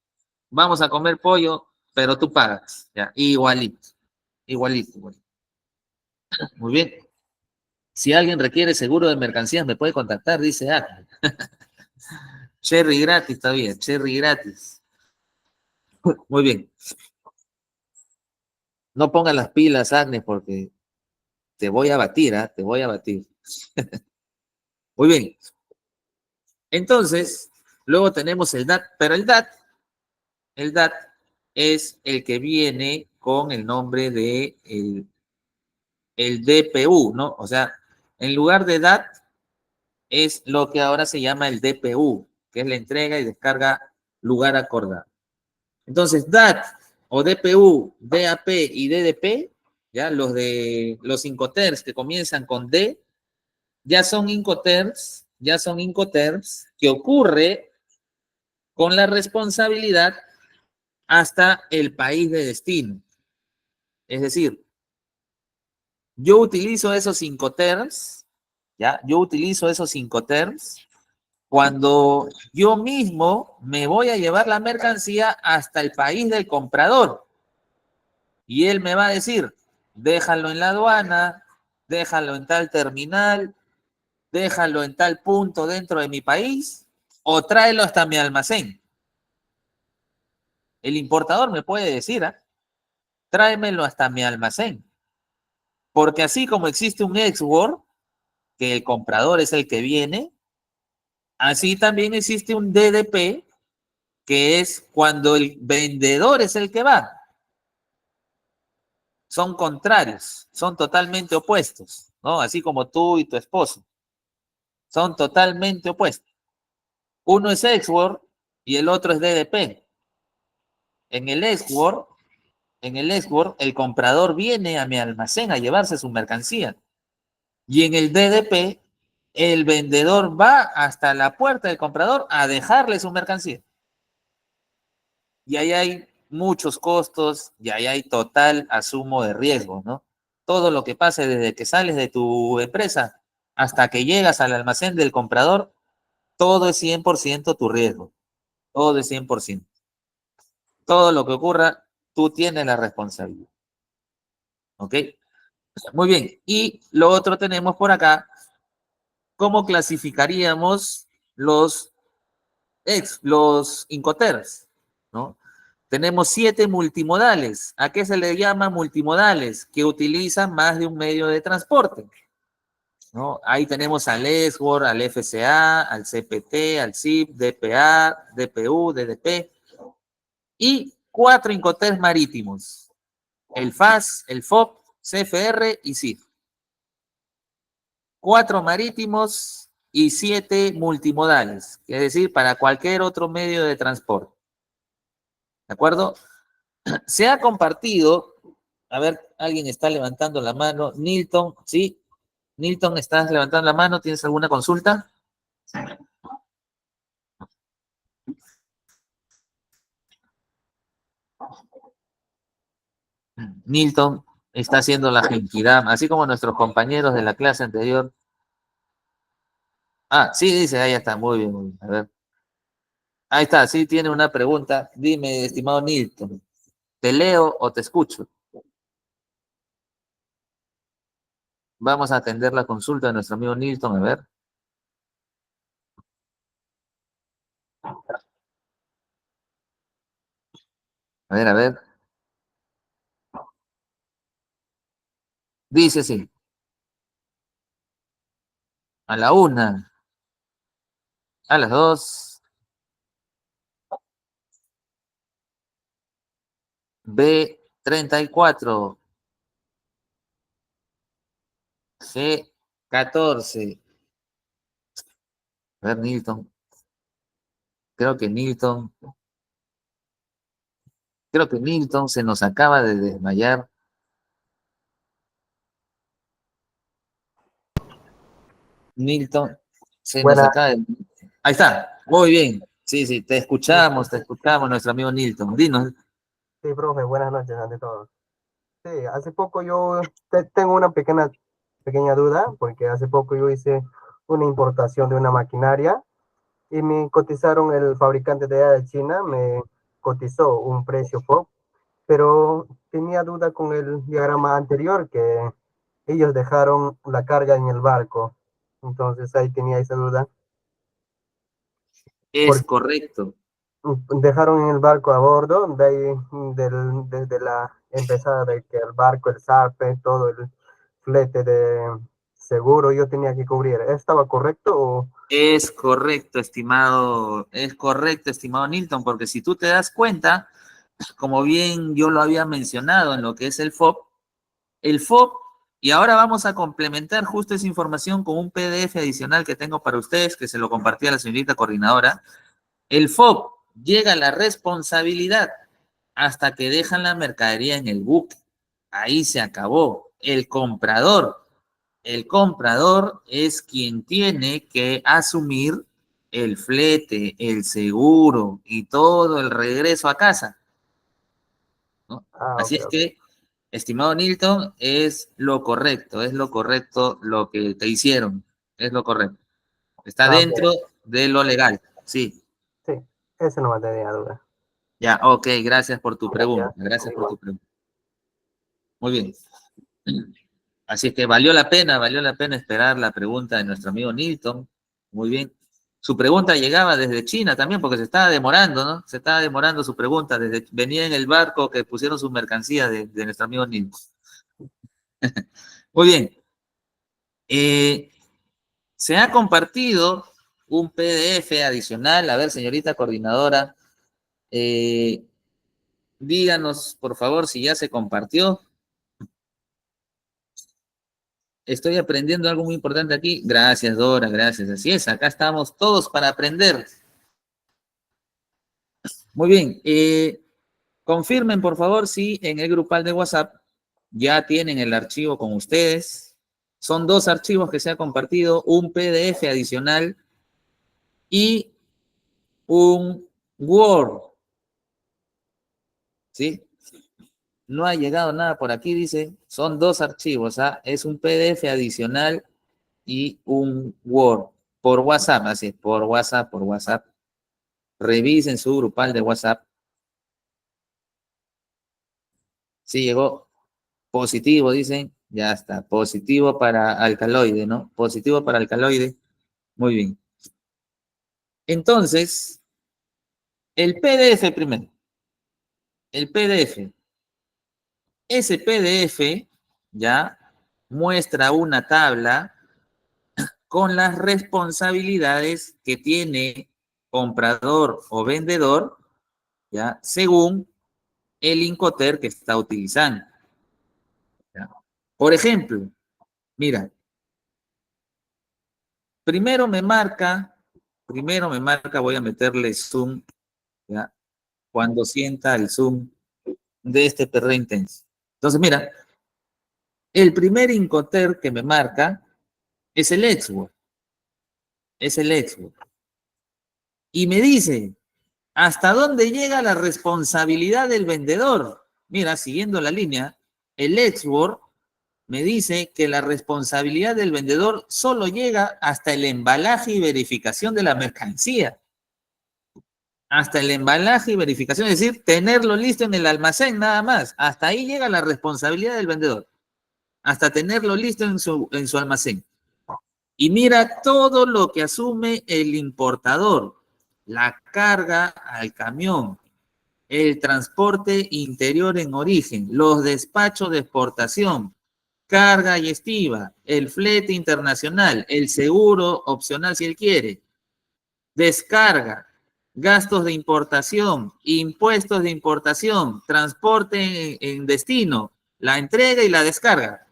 vamos a comer pollo, pero tú pagas? Ya, igualito, igualito, igualito. Muy bien. Si alguien requiere seguro de mercancías, me puede contactar, dice Acme. Cherry gratis todavía, cherry gratis. Muy bien. No pongas las pilas, Agnes, porque te voy a batir, ¿ah? Te voy a batir. Muy bien. Entonces, luego tenemos el DAT, pero el DAT es el que viene con el nombre de el DPU, ¿no? O sea, en lugar de DAT es lo que ahora se llama el DPU, que es la entrega y descarga lugar acordado. Entonces, DAT o DPU, DAP y DDP, ya los Incoterms que comienzan con D, ya son Incoterms que ocurre con la responsabilidad hasta el país de destino. Es decir, yo utilizo esos Incoterms, ¿ya? Yo utilizo esos Incoterms cuando yo mismo me voy a llevar la mercancía hasta el país del comprador. Y él me va a decir, déjalo en la aduana, déjalo en tal terminal, déjalo en tal punto dentro de mi país o tráelo hasta mi almacén. El importador me puede decir, ¿ah? Tráemelo hasta mi almacén. Porque así como existe un export, que el comprador es el que viene, así también existe un DDP, que es cuando el vendedor es el que va. Son contrarios, son totalmente opuestos, ¿no? Así como tú y tu esposo. Son totalmente opuestos. Uno es export y el otro es DDP. En el export, el comprador viene a mi almacén a llevarse su mercancía. Y en el DDP, el vendedor va hasta la puerta del comprador a dejarle su mercancía. Y ahí hay muchos costos y ahí hay total asumo de riesgo, ¿no? Todo lo que pase desde que sales de tu empresa hasta que llegas al almacén del comprador, todo es 100% tu riesgo. Todo es 100%. Todo lo que ocurra, tú tienes la responsabilidad. ¿Ok? Muy bien. Y lo otro tenemos por acá, ¿cómo clasificaríamos los Incoterms? ¿No? Tenemos 7 multimodales. ¿A qué se le llama multimodales? Que utilizan más de un medio de transporte, ¿no? Ahí tenemos al SWORD, al FCA, al CPT, al CIP, DPA, DPU, DDP y 4 Incoterms marítimos. El FAS, el FOB, CFR y CIF. 4 marítimos y 7 multimodales, es decir, para cualquier otro medio de transporte. ¿De acuerdo? Se ha compartido, a ver, alguien está levantando la mano. Nilton, ¿sí? Nilton, ¿estás levantando la mano? ¿Tienes alguna consulta? Nilton está haciendo la Genkidama, así como nuestros compañeros de la clase anterior. Ah, sí, dice, ahí está, muy bien, muy bien. A ver. Ahí está, sí tiene una pregunta. Dime, estimado Nilton, ¿te leo o te escucho? Vamos a atender la consulta de nuestro amigo Nilton, a ver. A ver, a ver. Dice sí, a la una, a las dos, B34, G14. A ver, Nilton. Creo que Nilton, creo que Nilton se nos acaba de desmayar. Nilton se nos Buena, acaba de... Ahí está, muy bien. Sí, sí, te escuchamos, nuestro amigo Nilton. Dinos. Sí, profe, buenas noches ante todo. Sí, hace poco yo tengo una pequeña duda, porque hace poco yo hice una importación de una maquinaria y me cotizaron el fabricante de allá de China, me cotizó un precio FOB, pero tenía duda con el diagrama anterior que ellos dejaron la carga en el barco. Entonces ahí tenía esa duda, Es porque correcto, dejaron en el barco a bordo, de ahí, desde la empezada de que el barco, el zarpe, todo el flete de seguro yo tenía que cubrir. ¿Estaba correcto o...? es correcto, estimado Nilton, porque si tú te das cuenta, como bien yo lo había mencionado en lo que es el FOB, y ahora vamos a complementar justo esa información con un PDF adicional que tengo para ustedes, que se lo compartí a la señorita coordinadora. El FOB llega a la responsabilidad hasta que dejan la mercadería en el buque. Ahí se acabó. El comprador es quien tiene que asumir el flete, el seguro y todo el regreso a casa, ¿no? Ah, Así ok, es ok. que, estimado Nilton, es lo correcto lo que te hicieron, es lo correcto. Está Ah, ok. dentro de lo legal, sí. Sí, eso no me tenía duda. Ya, ok, gracias por tu Gracias. pregunta, gracias por Igual. tu pregunta. Muy bien. Así es que valió la pena esperar la pregunta de nuestro amigo Nilton. Muy bien. Su pregunta llegaba desde China también, porque se estaba demorando, ¿no? Se estaba demorando su pregunta. Venía en el barco que pusieron sus mercancías de nuestro amigo Nilton. Muy bien. Eh, Se ha compartido un PDF adicional. A ver, señorita coordinadora, eh, díganos, por favor, si ya se compartió. Estoy aprendiendo algo muy importante aquí. Gracias, Dora, gracias. Así es, acá estamos todos para aprender. Muy bien. Confirmen, por favor, si en el grupal de WhatsApp ya tienen el archivo con ustedes. Son dos archivos que se ha compartido, un PDF adicional y un Word, ¿sí? No ha llegado nada por aquí, dice. Son dos archivos, ¿ah? Es un PDF adicional y un Word por WhatsApp, así, por WhatsApp, por WhatsApp. Revisen su grupal de WhatsApp. Sí, llegó positivo, dicen. Ya está. Positivo para alcaloide, ¿no? Positivo para alcaloide. Muy bien. Entonces, el PDF primero. El PDF. Ese PDF ya muestra una tabla con las responsabilidades que tiene comprador o vendedor, ya, según el Incoterm que está utilizando. ¿Ya? Por ejemplo, mira, primero me marca, voy a meterle zoom, ¿ya? Cuando sienta el zoom de este perro intenso. Entonces, mira, el primer Incoterm que me marca es el Exwo, es el Exwo. Y me dice, ¿hasta dónde llega la responsabilidad del vendedor? Mira, siguiendo la línea, el Exwo me dice que la responsabilidad del vendedor solo llega hasta el embalaje y verificación de la mercancía. Hasta el embalaje y verificación, es decir, tenerlo listo en el almacén nada más. Hasta ahí llega la responsabilidad del vendedor. Hasta tenerlo listo en su almacén. Y mira todo lo que asume el importador. La carga al camión, el transporte interior en origen, los despachos de exportación, carga y estiva, el flete internacional, el seguro opcional si él quiere, descarga, gastos de importación, impuestos de importación, transporte en destino, la entrega y la descarga.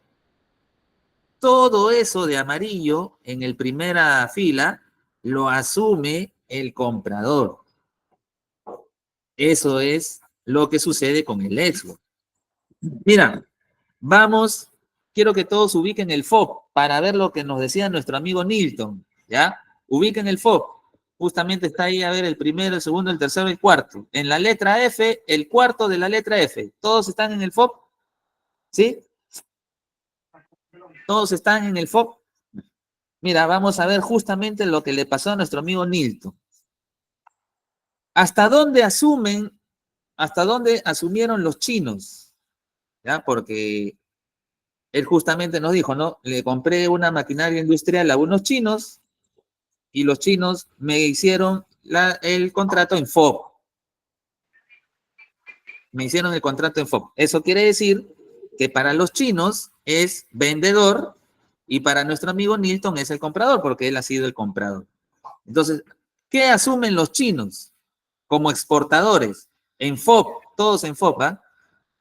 Todo eso de amarillo en el primera fila lo asume el comprador. Eso es lo que sucede con el Expo. Mira, vamos, quiero que todos ubiquen el FOB para ver lo que nos decía nuestro amigo Nilton, ¿ya? Ubiquen el FOB. Justamente está ahí, a ver, el primero, el segundo, el tercero, el cuarto. En la letra F, el cuarto de la letra F. ¿Todos están en el FOB? ¿Sí? ¿Todos están en el FOB? Mira, vamos a ver justamente lo que le pasó a nuestro amigo Nilton. ¿Hasta dónde asumen, hasta dónde asumieron los chinos? ¿Ya? Porque él justamente nos dijo, ¿no? Le compré una maquinaria industrial a unos chinos y los chinos me hicieron el contrato en FOB. Me hicieron el contrato en FOB. Eso quiere decir que para los chinos es vendedor y para nuestro amigo Nilton es el comprador, porque él ha sido el comprador. Entonces, ¿qué asumen los chinos como exportadores? En FOB, todos en FOB, ¿ah?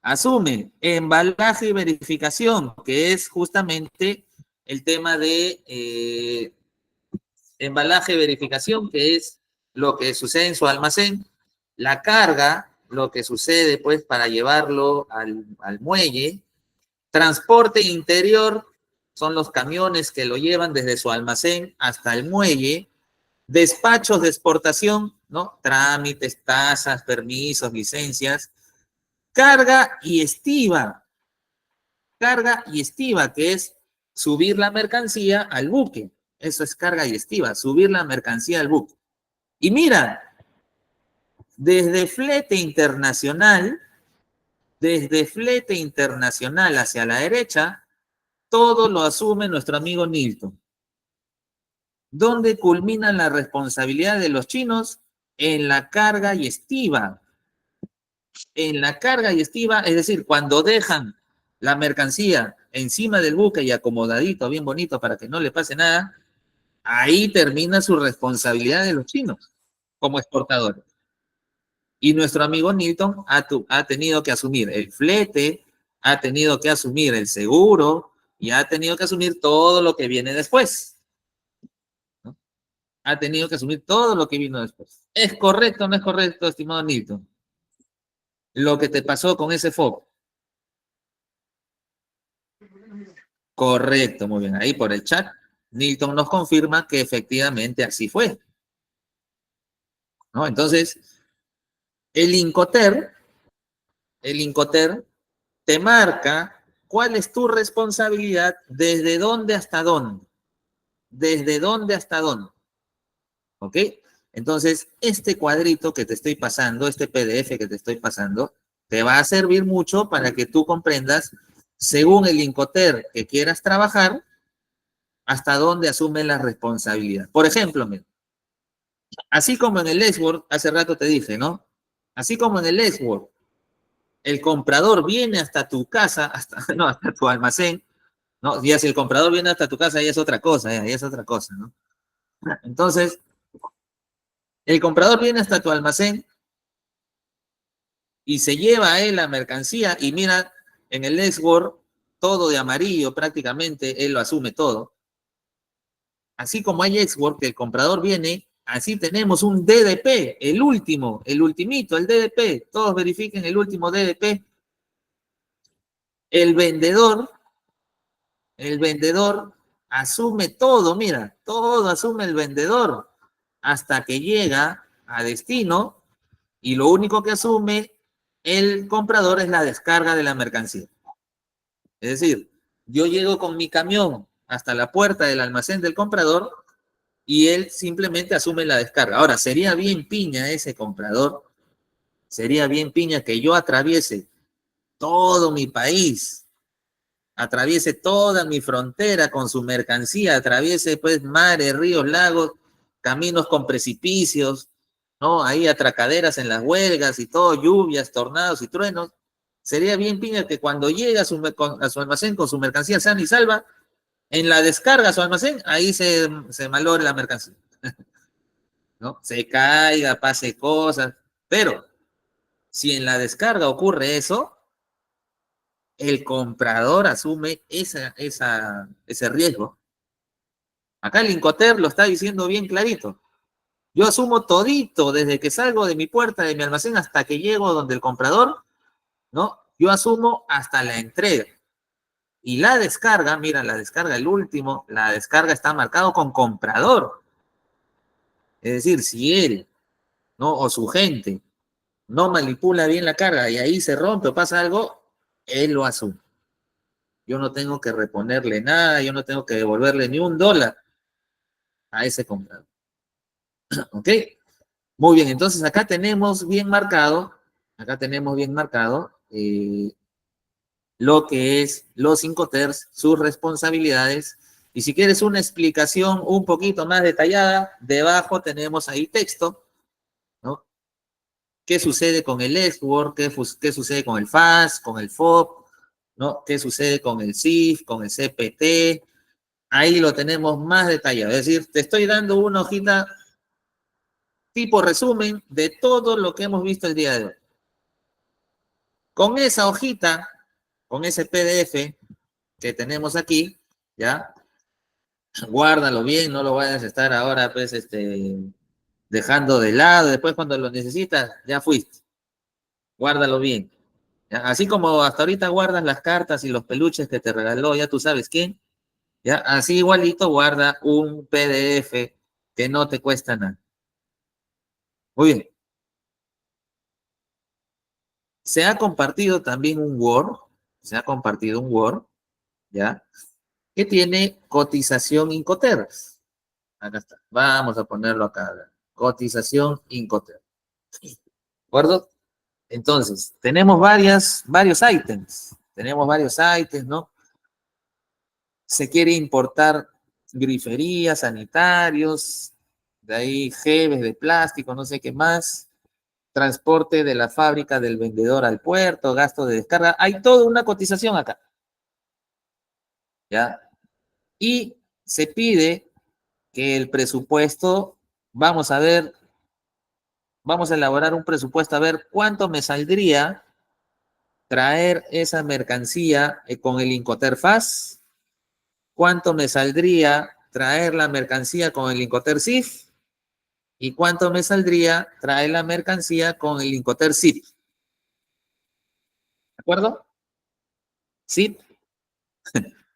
Asumen embalaje y verificación, que es justamente el tema de embalaje y verificación, que es lo que sucede en su almacén, la carga, lo que sucede pues para llevarlo al muelle, transporte interior, son los camiones que lo llevan desde su almacén hasta el muelle, despachos de exportación, ¿no? Trámites, tasas, permisos, licencias, carga y que es subir la mercancía al buque. Eso es carga y estiva, subir la mercancía al buque. Y mira, desde flete internacional, hacia la derecha, todo lo asume nuestro amigo Nilton. ¿Dónde culmina la responsabilidad de los chinos? En la carga y estiva. En la carga y estiva, es decir, cuando dejan la mercancía encima del buque y acomodadito, bien bonito, para que no le pase nada, ahí termina su responsabilidad de los chinos como exportadores. Y nuestro amigo Nilton ha tenido que asumir el flete, ha tenido que asumir el seguro y ha tenido que asumir todo lo que viene después, ¿no? Ha tenido que asumir todo lo que vino después. ¿Es correcto o no es correcto, estimado Nilton? Lo que te pasó con ese foco. Correcto, muy bien. Ahí por el chat, Nilton nos confirma que efectivamente así fue, ¿no? Entonces, el Incoterm te marca cuál es tu responsabilidad, desde dónde hasta dónde. Desde dónde hasta dónde. ¿Ok? Entonces, este cuadrito que te estoy pasando, este PDF que te estoy pasando, te va a servir mucho para que tú comprendas, según el Incoterm que quieras trabajar, hasta dónde asume la responsabilidad. Por ejemplo, así como en el Xbox, hace rato te dije, ¿no? Así como en el Xbox, el comprador viene hasta tu casa, no, hasta tu almacén, ¿no? Ya si el comprador viene hasta tu casa, ya es otra cosa, ya es otra cosa, ¿no? Entonces, el comprador viene hasta tu almacén y se lleva a él la mercancía y mira, en el Xbox, todo de amarillo prácticamente, él lo asume todo. Así como hay Xbox, que el comprador viene, así tenemos un DDP, el último, el ultimito, el DDP. Todos verifiquen el último DDP. El vendedor asume todo, mira, todo asume el vendedor hasta que llega a destino y lo único que asume el comprador es la descarga de la mercancía. Es decir, yo llego con mi camión hasta la puerta del almacén del comprador y él simplemente asume la descarga. Ahora, sería bien piña ese comprador, sería bien piña que yo atraviese todo mi país, atraviese toda mi frontera con su mercancía, atraviese pues mares, ríos, lagos, caminos con precipicios, ¿no? Ahí atracaderas en las huelgas y todo, lluvias, tornados y truenos. Sería bien piña que cuando llegue a su almacén con su mercancía sana y salva, en la descarga a su almacén, ahí se malore la mercancía, ¿no? Se caiga, pase cosas, pero si en la descarga ocurre eso, el comprador asume ese riesgo. Acá el Incoterm lo está diciendo bien clarito. Yo asumo todito, desde que salgo de mi puerta, de mi almacén, hasta que llego donde el comprador, ¿no? Yo asumo hasta la entrega. Y la descarga, mira, la descarga, el último, la descarga está marcado con comprador. Es decir, si él, ¿no? O su gente no manipula bien la carga y ahí se rompe o pasa algo, él lo asume. Yo no tengo que reponerle nada, yo no tengo que devolverle ni $1 a ese comprador. ¿Ok? Muy bien, entonces acá tenemos bien marcado lo que es los Incoterms, sus responsabilidades. Y si quieres una explicación un poquito más detallada, debajo tenemos ahí texto, ¿no? ¿Qué sucede con el export? ¿Qué sucede con el FAS, con el FOB? ¿No? ¿Qué sucede con el CIF, con el CPT? Ahí lo tenemos más detallado. Es decir, te estoy dando una hojita tipo resumen de todo lo que hemos visto el día de hoy. Con esa hojita, con ese PDF que tenemos aquí, ¿ya? Guárdalo bien, no lo vayas a estar ahora, pues, dejando de lado. Después, cuando lo necesitas, ya fuiste. Guárdalo bien. ¿Ya? Así como hasta ahorita guardas las cartas y los peluches que te regaló, ya tú sabes quién. ¿Ya? Así igualito guarda un PDF que no te cuesta nada. Muy bien. Se ha compartido también un Word, se ha compartido un Word, ¿ya? Que tiene cotización Incoterms. Acá está. Vamos a ponerlo acá. Cotización Incoterms. ¿De acuerdo? Entonces, tenemos varios ítems. Tenemos varios ítems, ¿no? Se quiere importar griferías, sanitarios, de ahí geles de plástico, no sé qué más, transporte de la fábrica del vendedor al puerto, gasto de descarga. Hay toda una cotización acá, ¿ya? Y se pide que el presupuesto, vamos a ver, vamos a elaborar un presupuesto a ver cuánto me saldría traer esa mercancía con el Incoterms, cuánto me saldría traer la mercancía con el Incoterms CIF y cuánto me saldría traer la mercancía con el Incoterms CIF. ¿De acuerdo? ¿CIF?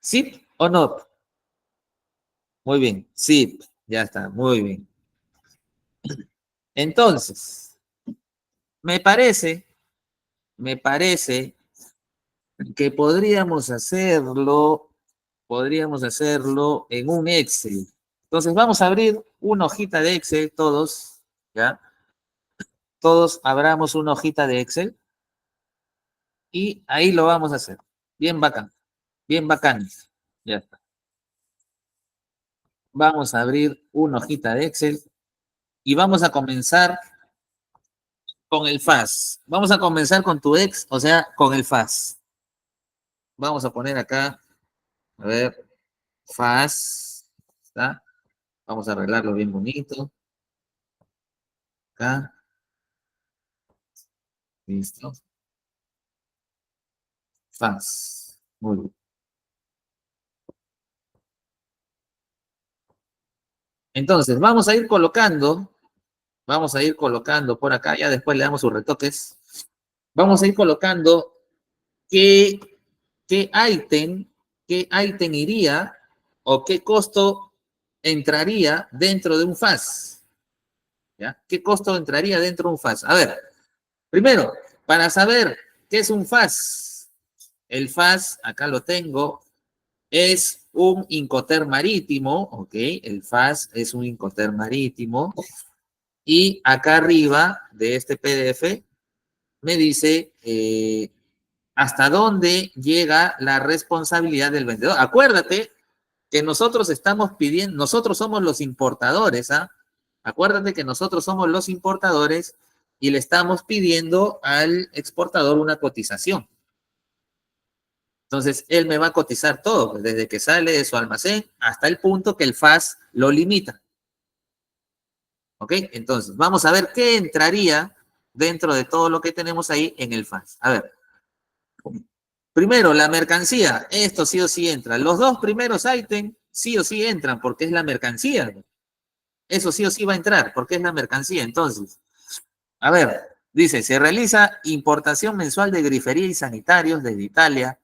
¿CIF o no? Muy bien, CIF. Ya está, muy bien. Entonces, me parece, me parece que podríamos hacerlo en un Excel. Entonces, vamos a abrir una hojita de Excel todos, ¿ya? Todos abramos una hojita de Excel y ahí lo vamos a hacer. Bien bacán, bien bacán. Ya está. Vamos a abrir una hojita de Excel y vamos a comenzar con el FAS. Vamos a comenzar con tu ex, o sea, con el FAS. Vamos a poner acá, a ver, FAS. ¿Está? Vamos a arreglarlo bien bonito. Acá. Listo. FAS. Muy bien. Entonces, vamos a ir colocando por acá, ya después le damos sus retoques. Vamos a ir colocando qué, qué ítem, qué ítem iría o qué costo entraría dentro de un FAS. ¿Ya? ¿Qué costo entraría dentro de un FAS? A ver, primero, para saber qué es un FAS. El FAS, acá lo tengo, es un Incoterm marítimo, ¿ok? El FAS es un Incoterm marítimo. Y acá arriba de este PDF me dice hasta dónde llega la responsabilidad del vendedor. Acuérdate que nosotros estamos pidiendo, nosotros somos los importadores, ¿ah? Acuérdate que nosotros somos los importadores y le estamos pidiendo al exportador una cotización. Entonces, él me va a cotizar todo, desde que sale de su almacén hasta el punto que el FAS lo limita. ¿Ok? Entonces, vamos a ver qué entraría dentro de todo lo que tenemos ahí en el FAS. A ver. Primero, la mercancía. Esto sí o sí entra. Los dos primeros ítems sí o sí entran porque es la mercancía. Eso sí o sí va a entrar porque es la mercancía. Entonces, a ver, dice, se realiza importación mensual de grifería y sanitarios desde Italia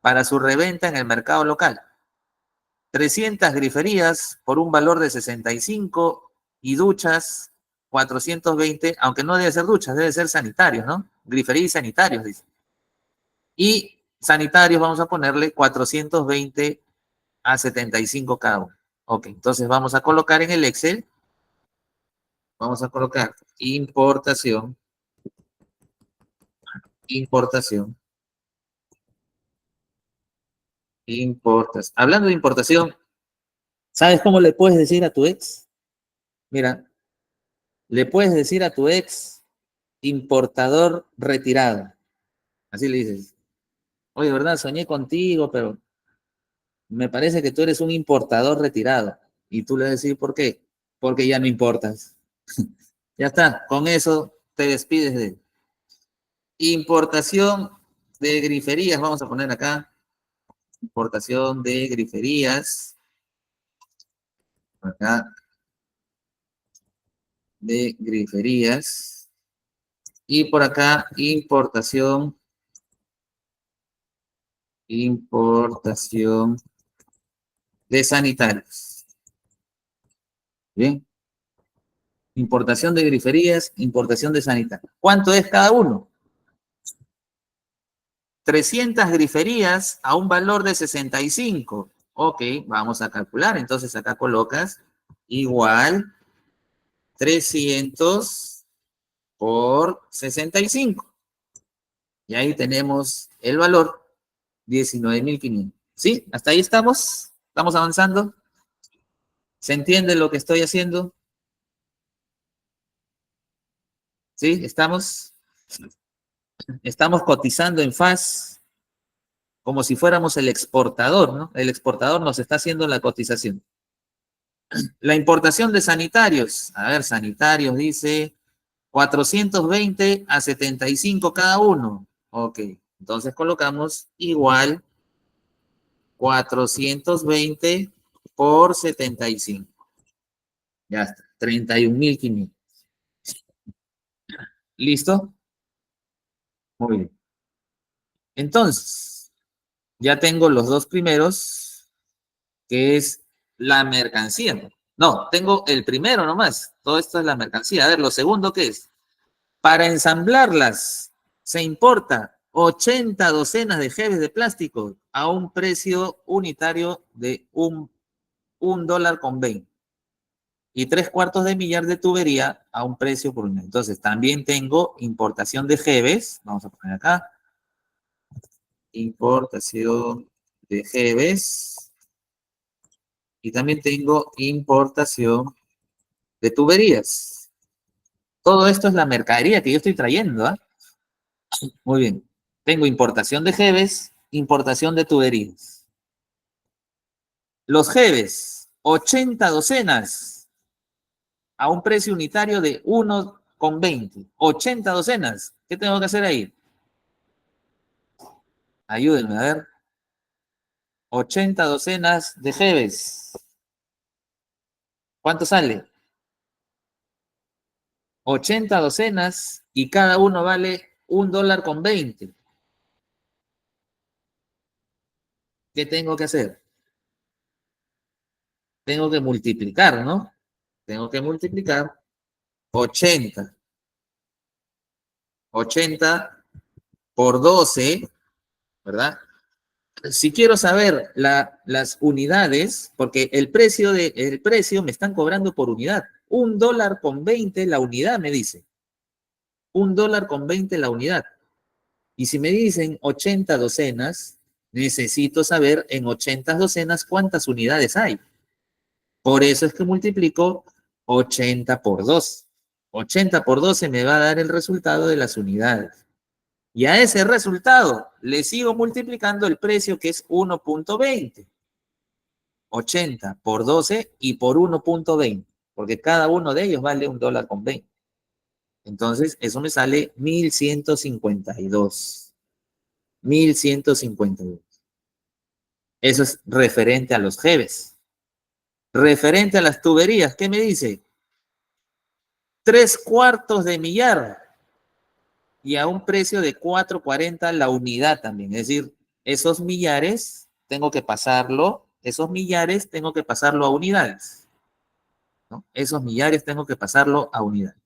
para su reventa en el mercado local. 300 griferías por un valor de 65 y duchas 420, aunque no debe ser duchas, debe ser sanitarios, ¿no? Grifería y sanitarios, dice. Y sanitarios vamos a ponerle 420 a 75 cada uno. Ok, entonces vamos a colocar en el Excel, vamos a colocar importación, importación, importas. Hablando de importación, ¿sabes cómo le puedes decir a tu ex? Mira, le puedes decir a tu ex importador retirado. Así le dices. Oye, ¿verdad? Soñé contigo, pero me parece que tú eres un importador retirado. Y tú le decís, ¿por qué? Porque ya no importas. Ya está, con eso te despides de importación de griferías. Vamos a poner acá, importación de griferías. Acá, de griferías. Y por acá, importación de sanitarios. Bien. Importación de griferías, importación de sanitarios. ¿Cuánto es cada uno? 300 griferías a un valor de 65. Ok, vamos a calcular. Entonces acá colocas igual 300 por 65. Y ahí tenemos el valor 19.500. ¿Sí? ¿Hasta ahí estamos? ¿Estamos avanzando? ¿Se entiende lo que estoy haciendo? ¿Sí? Estamos cotizando en FAS como si fuéramos el exportador, ¿no? El exportador nos está haciendo la cotización. La importación de sanitarios. A ver, sanitarios dice 420 a 75 cada uno. Ok, entonces colocamos igual 420 por 75. Ya está, 31.500. ¿Listo? Muy bien. Entonces, ya tengo los dos primeros, que es la mercancía. No, tengo el primero nomás. Todo esto es la mercancía. A ver, lo segundo, ¿qué es? Para ensamblarlas, se importa 80 docenas de geles de plástico a un precio unitario de un dólar con 20. Y 3/4 de millar de tubería a un precio por unidad. Entonces, también tengo importación de geles. Vamos a poner acá. Importación de geles. Y también tengo importación de tuberías. Todo esto es la mercadería que yo estoy trayendo, ¿ah? Muy bien. Tengo importación de geles, importación de tuberías. Los geles, 80 docenas a un precio unitario de 1,20. 80 docenas. ¿Qué tengo que hacer ahí? Ayúdenme a ver. 80 docenas de geles. ¿Cuánto sale? 80 docenas y cada uno vale $1,20. ¿Qué tengo que hacer? Tengo que multiplicar, ¿no? Tengo que multiplicar 80. 80 por 12, ¿verdad? Si quiero saber las unidades, porque el precio me están cobrando por unidad. $1,20 la unidad, me dice. $1,20 la unidad. Y si me dicen 80 docenas, necesito saber en 80 docenas cuántas unidades hay. Por eso es que multiplico 80 por 2. 80 por 12 me va a dar el resultado de las unidades. Y a ese resultado le sigo multiplicando el precio, que es 1,20. 80 por 12 y por 1,20, porque cada uno de ellos vale $1,20. Entonces, eso me sale 1,152. 1,152. Eso es referente a los jebes. Referente a las tuberías, ¿qué me dice? 3/4 de millar y a un precio de 4,40 la unidad también. Es decir, esos millares tengo que pasarlo a unidades. ¿no? Esos millares tengo que pasarlo a unidades.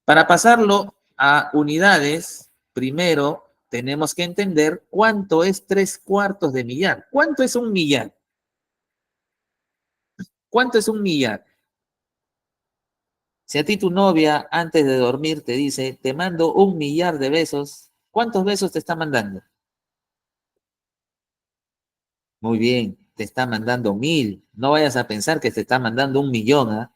Para pasarlo a unidades, primero tenemos que entender cuánto es 3/4 de millar. ¿Cuánto es un millar? ¿Cuánto es un millar? Si a ti tu novia antes de dormir te dice, te mando 1.000.000 de besos, ¿cuántos besos te está mandando? Muy bien, te está mandando 1.000. No vayas a pensar que te está mandando 1.000.000, ¿ah?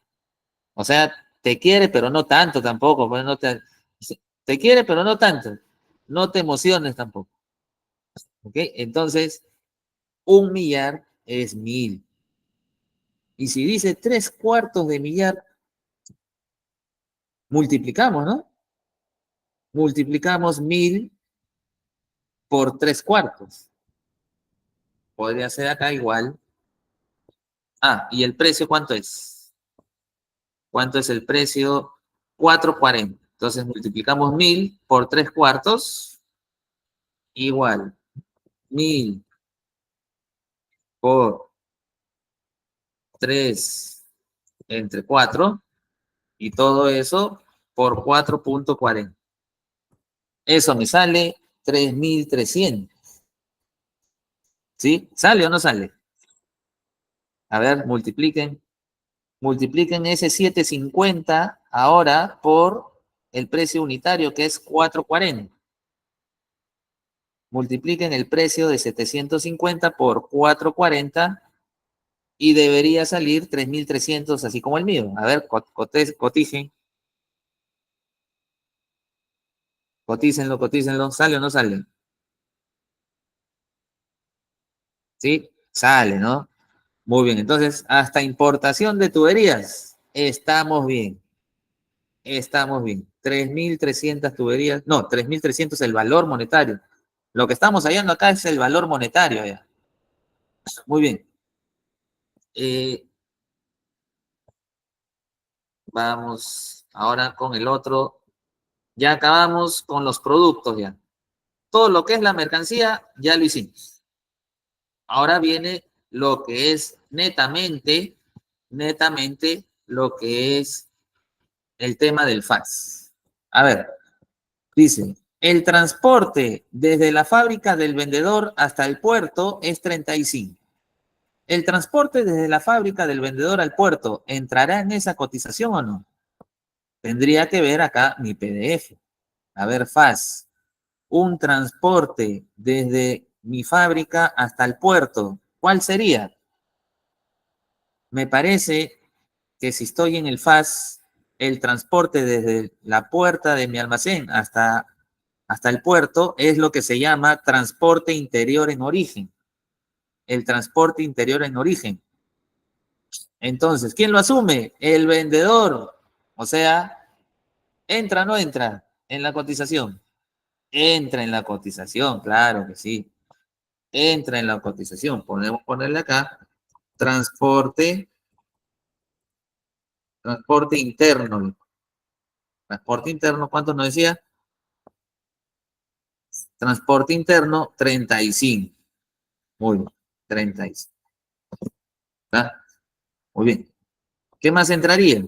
O sea, te quiere, pero no tanto tampoco. Pues no te quiere, pero no tanto. No te emociones tampoco. ¿Ok? Entonces, 1.000.000 es 1.000. Y si dice 3/4 de millar, multiplicamos, ¿no? Multiplicamos 1.000 por 3/4. Podría ser acá igual. Ah, ¿y el precio cuánto es? ¿Cuánto es el precio? 4.40. Entonces multiplicamos 1.000 por 3/4, igual 1.000 por 3 entre 4, y todo eso por 4.40. Eso me sale 3.300. ¿Sí? ¿Sale o no sale? A ver, multipliquen. Multipliquen ese 7.50 ahora por el precio unitario, que es 4.40. Multipliquen el precio de 750 por 4.40 y debería salir 3.300, así como el mío. A ver, coticen, cotícenlo. ¿Sale o no sale? ¿Sí? Sale, ¿no? Muy bien, entonces, hasta importación de tuberías, estamos bien. Estamos bien. 3.300 tuberías. No, 3.300 el valor monetario. Lo que estamos hallando acá es el valor monetario ya. Muy bien. Eh, Vamos ahora con el otro. Ya acabamos con los productos ya. Todo lo que es la mercancía ya lo hicimos. Ahora viene lo que es netamente lo que es el tema del fax. A ver, dice, el transporte desde la fábrica del vendedor hasta el puerto es 35. ¿El transporte desde la fábrica del vendedor al puerto entrará en esa cotización o no? Tendría que ver acá mi PDF. A ver, FAS, un transporte desde mi fábrica hasta el puerto, ¿cuál sería? Me parece que si estoy en el FAS, el transporte desde la puerta de mi almacén hasta el puerto es lo que se llama transporte interior en origen. El transporte interior en origen. Entonces, ¿quién lo asume? El vendedor. O sea, ¿entra o no entra en la cotización? Entra en la cotización, claro que sí. Entra en la cotización. Podemos ponerle acá transporte, transporte interno. Transporte interno, ¿cuánto nos decía? Transporte interno, 35. Muy bien, 35. ¿Está? Muy bien. ¿Qué más entraría?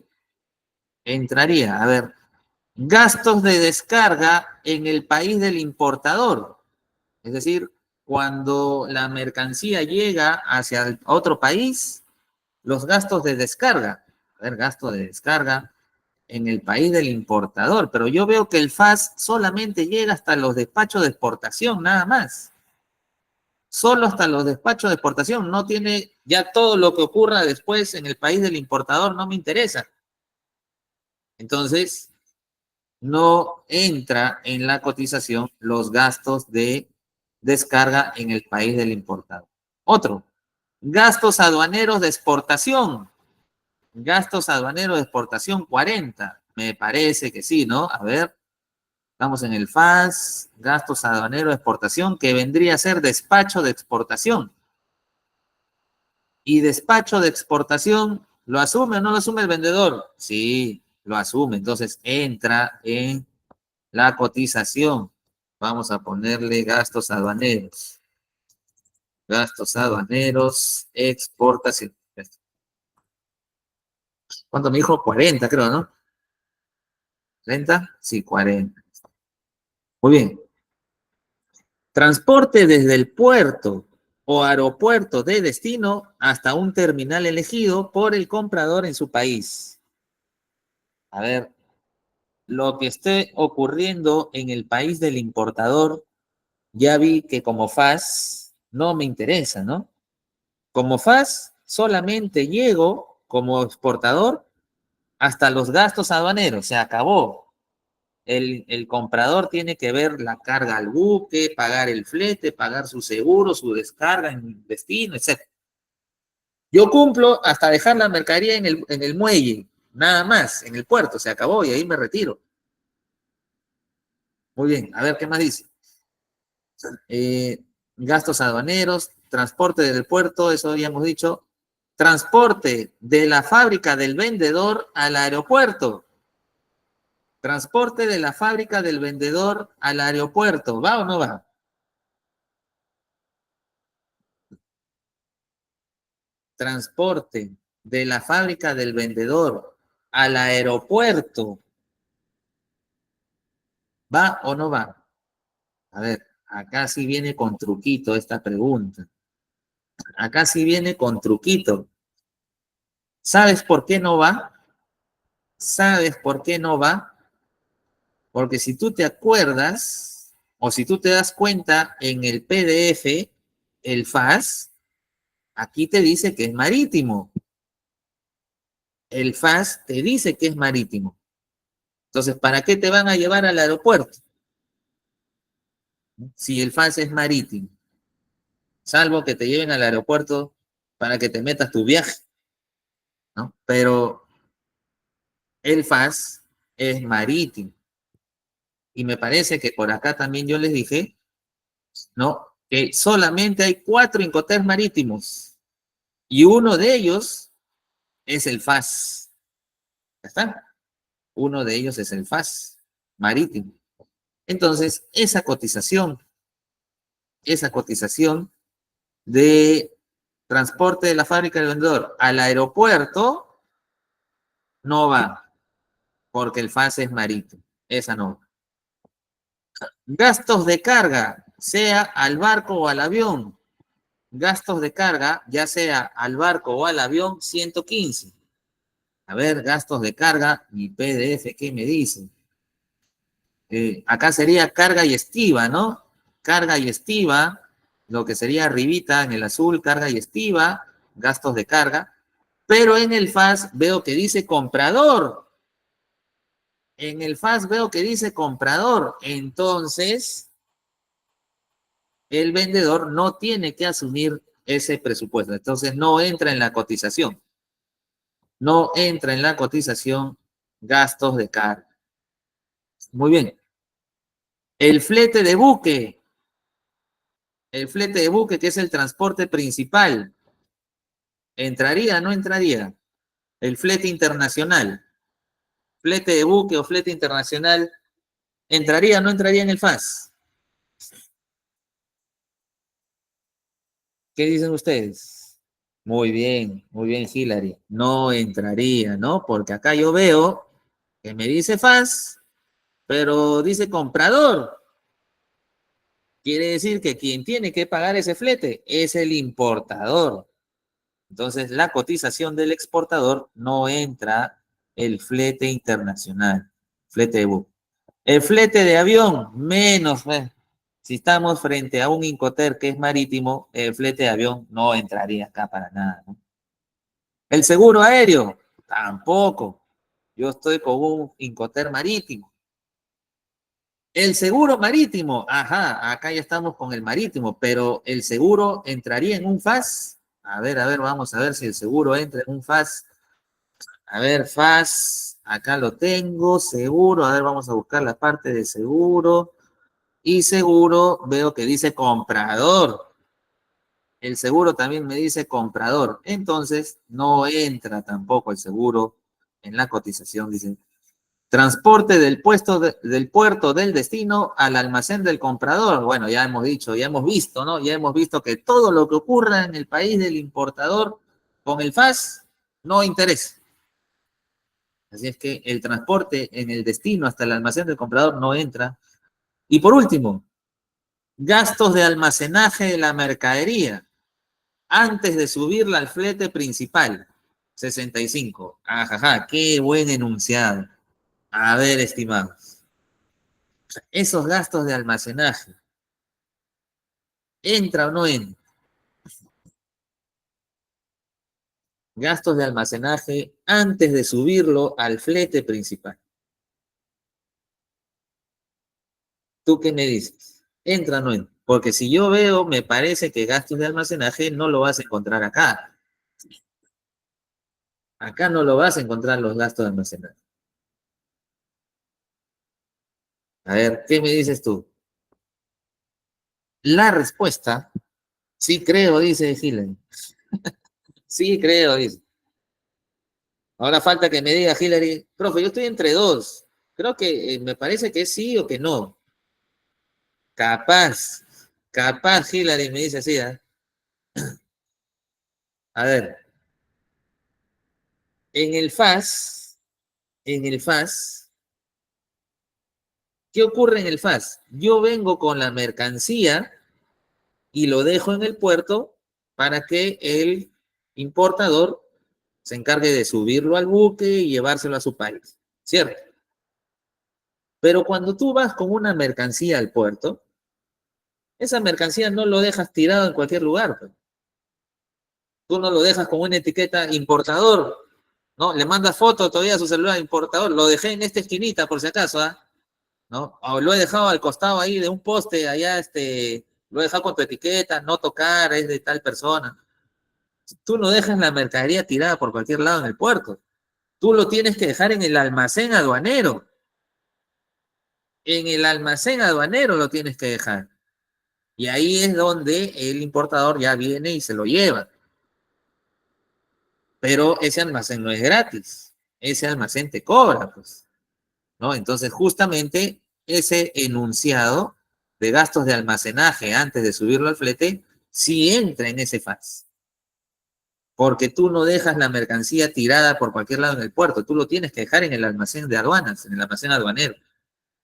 Entraría, a ver, gastos de descarga en el país del importador. Es decir, cuando la mercancía llega hacia otro país, los gastos de descarga. A ver, gasto de descarga en el país del importador. Pero yo veo que el FAS solamente llega hasta los despachos de exportación, nada más. Solo hasta los despachos de exportación. No tiene ya todo lo que ocurra después en el país del importador, no me interesa. Entonces, no entra en la cotización los gastos de descarga en el país del importador. Otro, gastos aduaneros de exportación. Gastos aduaneros de exportación 40. Me parece que sí, ¿no? A ver, estamos en el FAS, gastos aduaneros de exportación, que vendría a ser despacho de exportación. Y despacho de exportación, ¿lo asume o no lo asume el vendedor? Sí, lo asume. Entonces entra en la cotización. Vamos a ponerle gastos aduaneros. Gastos aduaneros, exportación. ¿Cuánto me dijo? 40, creo, ¿no? ¿30? Sí, 40. Muy bien. Transporte desde el puerto o aeropuerto de destino hasta un terminal elegido por el comprador en su país. A ver, lo que esté ocurriendo en el país del importador, ya vi que como FAS no me interesa, ¿no? Como FAS solamente llego como exportador hasta los gastos aduaneros, se acabó. El comprador tiene que ver la carga al buque, pagar el flete, pagar su seguro, su descarga en el destino, etc. Yo cumplo hasta dejar la mercadería en el muelle, nada más, en el puerto, se acabó y ahí me retiro. Muy bien, a ver qué más dice. Gastos aduaneros, transporte del puerto, eso ya hemos dicho. Transporte de la fábrica del vendedor al aeropuerto. Transporte de la fábrica del vendedor al aeropuerto. ¿Va o no va? Transporte de la fábrica del vendedor al aeropuerto. ¿Va o no va? A ver, acá sí viene con truquito esta pregunta. Acá sí viene con truquito. ¿Sabes por qué no va? ¿Sabes por qué no va? Porque si tú te acuerdas, o si tú te das cuenta en el PDF, el FAS, aquí te dice que es marítimo. El FAS te dice que es marítimo. Entonces, ¿para qué te van a llevar al aeropuerto? Si el FAS es marítimo. Salvo que te lleven al aeropuerto para que te metas tu viaje, ¿no? Pero el FAS es marítimo. Y me parece que por acá también yo les dije, ¿no? Que solamente hay 4 Incoterms marítimos. Y uno de ellos es el FAS. ¿Ya está? Uno de ellos es el FAS marítimo. Entonces, esa cotización de transporte de la fábrica del vendedor al aeropuerto no va, porque el FAS es marítimo. Esa no. Gastos de carga, sea al barco o al avión. Gastos de carga, ya sea al barco o al avión, 115. A ver, gastos de carga, mi PDF, ¿qué me dice? Acá sería carga y estiva, ¿no? Carga y estiva, lo que sería arribita en el azul, carga y estiva, gastos de carga. Pero en el FAS veo que dice comprador. En el FAS veo que dice comprador. Entonces, el vendedor no tiene que asumir ese presupuesto. Entonces, no entra en la cotización. No entra en la cotización gastos de carga. Muy bien. El flete de buque. El flete de buque, que es el transporte principal. ¿Entraría o no entraría? El flete internacional. Flete de buque o flete internacional. ¿Entraría o no entraría en el FAS? ¿Qué dicen ustedes? Muy bien, Hillary. No entraría, ¿no? Porque acá yo veo que me dice FAS, pero dice comprador. Quiere decir que quien tiene que pagar ese flete es el importador. Entonces, la cotización del exportador no entra el flete internacional, flete de buque. El flete de avión, menos. Si estamos frente a un Incoterm que es marítimo, el flete de avión no entraría acá para nada, ¿no? El seguro aéreo, tampoco. Yo estoy con un Incoterm marítimo. El seguro marítimo, ajá, acá ya estamos con el marítimo, pero el seguro entraría en un FAS. A ver, vamos a ver si el seguro entra en un FAS. A ver, FAS, acá lo tengo, seguro. A ver, vamos a buscar la parte de seguro. Y seguro, veo que dice comprador. El seguro también me dice comprador. Entonces, no entra tampoco el seguro en la cotización, dice. Transporte del puerto del destino al almacén del comprador. Bueno, ya hemos dicho, ya hemos visto, ¿no? Ya hemos visto que todo lo que ocurra en el país del importador con el FAS no interesa. Así es que el transporte en el destino hasta el almacén del comprador no entra. Y por último, gastos de almacenaje de la mercadería antes de subirla al flete principal, 65. Ajaja, qué buen enunciado. A ver, estimados, esos gastos de almacenaje, ¿entra o no entra? Gastos de almacenaje antes de subirlo al flete principal. ¿Tú qué me dices? ¿Entra o no entra? Porque si yo veo, me parece que gastos de almacenaje no lo vas a encontrar acá. Acá no lo vas a encontrar los gastos de almacenaje. A ver, ¿qué me dices tú? La respuesta, sí creo, dice Hillary. Sí creo, dice. Ahora falta que me diga Hillary, profe, yo estoy entre dos. Creo que me parece que es sí o que no. Capaz, capaz Hillary me dice así, ¿eh? A ver, en el FAS, en el FAS, ¿qué ocurre en el FAS? Yo vengo con la mercancía y lo dejo en el puerto para que el importador se encargue de subirlo al buque y llevárselo a su país, ¿cierto? Pero cuando tú vas con una mercancía al puerto, esa mercancía no lo dejas tirado en cualquier lugar, pues. Tú no lo dejas con una etiqueta importador, ¿no? Le mandas foto todavía a su celular importador, lo dejé en esta esquinita por si acaso, ¿ah? ¿No? O lo he dejado al costado ahí de un poste, allá, lo he dejado con tu etiqueta, no tocar, es de tal persona. Tú no dejas la mercadería tirada por cualquier lado en el puerto. Tú lo tienes que dejar en el almacén aduanero. En el almacén aduanero lo tienes que dejar. Y ahí es donde el importador ya viene y se lo lleva. Pero ese almacén no es gratis. Ese almacén te cobra, pues, ¿no? Entonces, justamente ese enunciado de gastos de almacenaje antes de subirlo al flete, sí entra en ese FAS. Porque tú no dejas la mercancía tirada por cualquier lado en el puerto, tú lo tienes que dejar en el almacén de aduanas, en el almacén aduanero,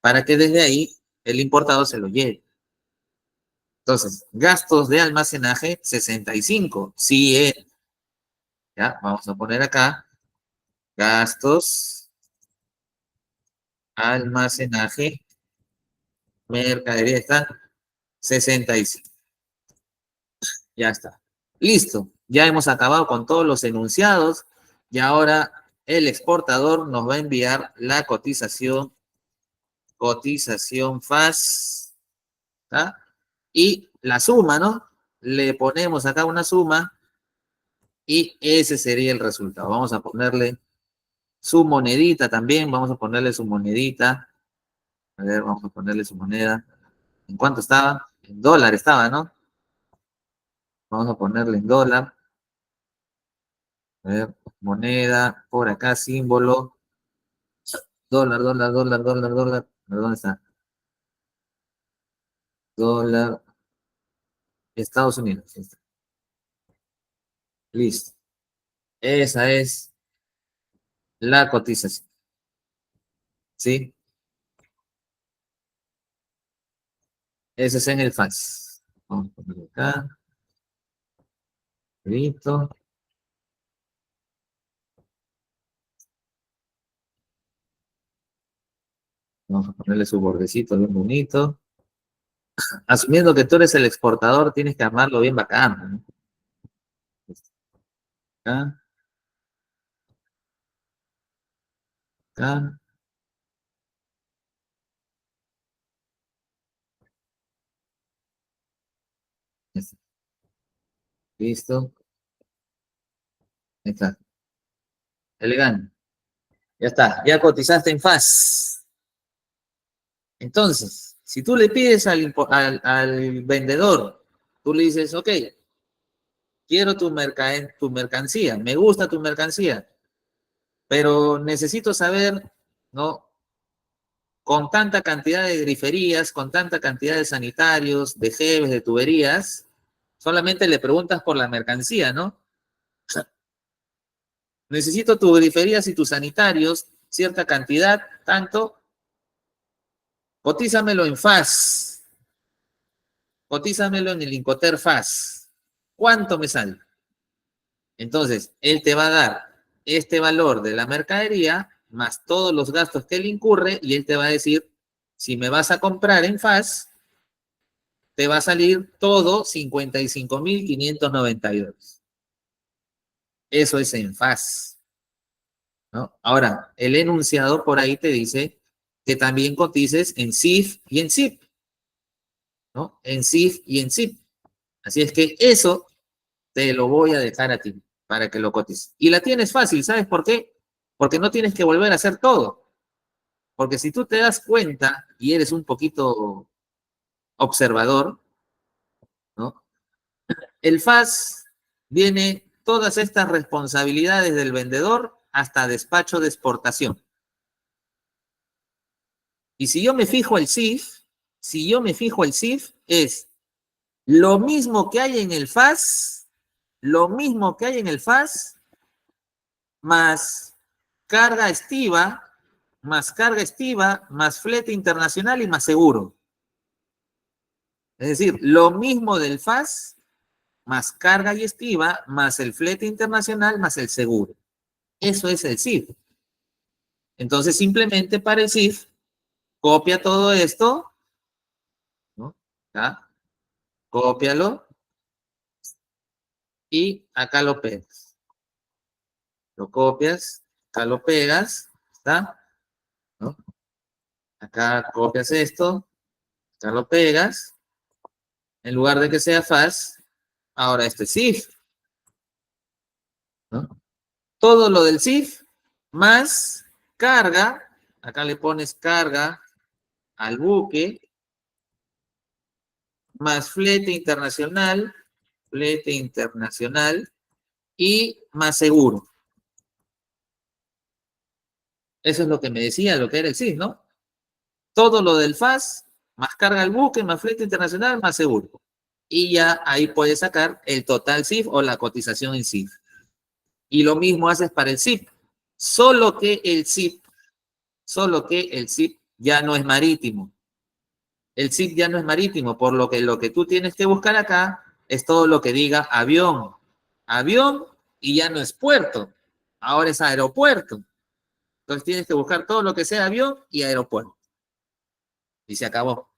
para que desde ahí el importador se lo lleve. Entonces, gastos de almacenaje 65, sí es. Ya, vamos a poner acá, gastos, almacenaje, mercadería, está 65. Ya está. Listo. Ya hemos acabado con todos los enunciados y ahora el exportador nos va a enviar la cotización FAS, ¿tá? Y la suma, ¿no? Le ponemos acá una suma y ese sería el resultado. Vamos a ponerle su monedita también, vamos a ponerle su monedita. A ver, vamos a ponerle su moneda. ¿En cuánto estaba? En dólar estaba, ¿no? Vamos a ponerle en dólar. A ver, moneda, por acá, símbolo. Dólar, dólar, dólar, dólar, dólar. ¿Dónde está? Dólar, Estados Unidos. Listo. Esa es la cotización. ¿Sí? Ese es en el fax. Vamos a ponerlo acá. Listo. Vamos a ponerle su bordecito bien bonito. Asumiendo que tú eres el exportador, tienes que armarlo bien bacán, ¿no? Acá, acá. Listo. Ahí está. Elegante. Ya está. Ya cotizaste en FAS. Entonces, si tú le pides al vendedor, tú le dices, ok, quiero tu mercancía, me gusta tu mercancía, pero necesito saber, ¿no? Con tanta cantidad de griferías, con tanta cantidad de sanitarios, de geles, de tuberías, solamente le preguntas por la mercancía, ¿no? Necesito tus griferías y tus sanitarios cierta cantidad, tanto, cotízamelo en FAS, cotízamelo en el Incoterm FAS. ¿Cuánto me sale? Entonces, él te va a dar este valor de la mercadería más todos los gastos que él incurre y él te va a decir, si me vas a comprar en FAS, te va a salir todo 55.590 €. Eso es en FAS, ¿no? Ahora, el enunciado por ahí te dice que también cotices en CIF y en CIP, ¿no? En CIF y en CIP. Así es que eso te lo voy a dejar a ti para que lo cotices. Y la tienes fácil, ¿sabes por qué? Porque no tienes que volver a hacer todo. Porque si tú te das cuenta y eres un poquito observador, ¿no? El FAS viene todas estas responsabilidades del vendedor hasta despacho de exportación. Y si yo me fijo el CIF, si yo me fijo el CIF, es lo mismo que hay en el FAS, lo mismo que hay en el FAS, más carga estiva, más flete internacional y más seguro. Es decir, lo mismo del FAS, más carga y estiva, más el flete internacional, más el seguro. Eso es el CIF. Entonces, simplemente para el CIF, copia todo esto, ¿no? ¿Ya? Cópialo y acá lo pegas. Lo copias, acá lo pegas, ¿está? ¿No? Acá copias esto, acá lo pegas. En lugar de que sea FAS, ahora este es CIF, ¿no? Todo lo del CIF más carga, acá le pones carga al buque, más flete internacional y más seguro. Eso es lo que me decía, lo que era el CIF, ¿no? Todo lo del FAS, más carga al buque, más flete internacional, más seguro. Y ya ahí puedes sacar el total CIF o la cotización en CIF. Y lo mismo haces para el CIP, solo que el CIP ya no es marítimo. El CIP ya no es marítimo, por lo que tú tienes que buscar acá es todo lo que diga avión. Avión y ya no es puerto, ahora es aeropuerto. Entonces tienes que buscar todo lo que sea avión y aeropuerto. Y se acabó.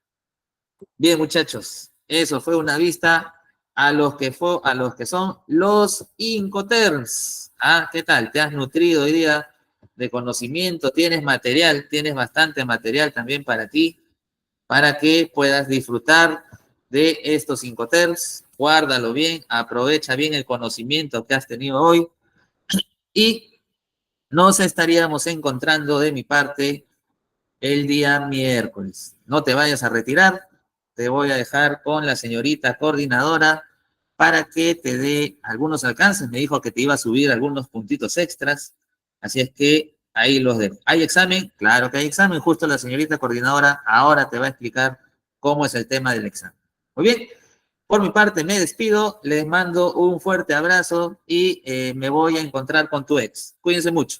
Bien, muchachos, eso fue una vista a los que son los Incoterms. Ah, ¿qué tal? ¿Te has nutrido hoy día de conocimiento? ¿Tienes material? ¿Tienes bastante material también para ti? Para que puedas disfrutar de estos Incoterms. Guárdalo bien, aprovecha bien el conocimiento que has tenido hoy y nos estaríamos encontrando de mi parte el día miércoles. No te vayas a retirar, te voy a dejar con la señorita coordinadora para que te dé algunos alcances. Me dijo que te iba a subir algunos puntitos extras, así es que ahí los dejo. ¿Hay examen? Claro que hay examen. Justo la señorita coordinadora ahora te va a explicar cómo es el tema del examen. Muy bien, por mi parte me despido, les mando un fuerte abrazo y me voy a encontrar con tu ex. Cuídense mucho.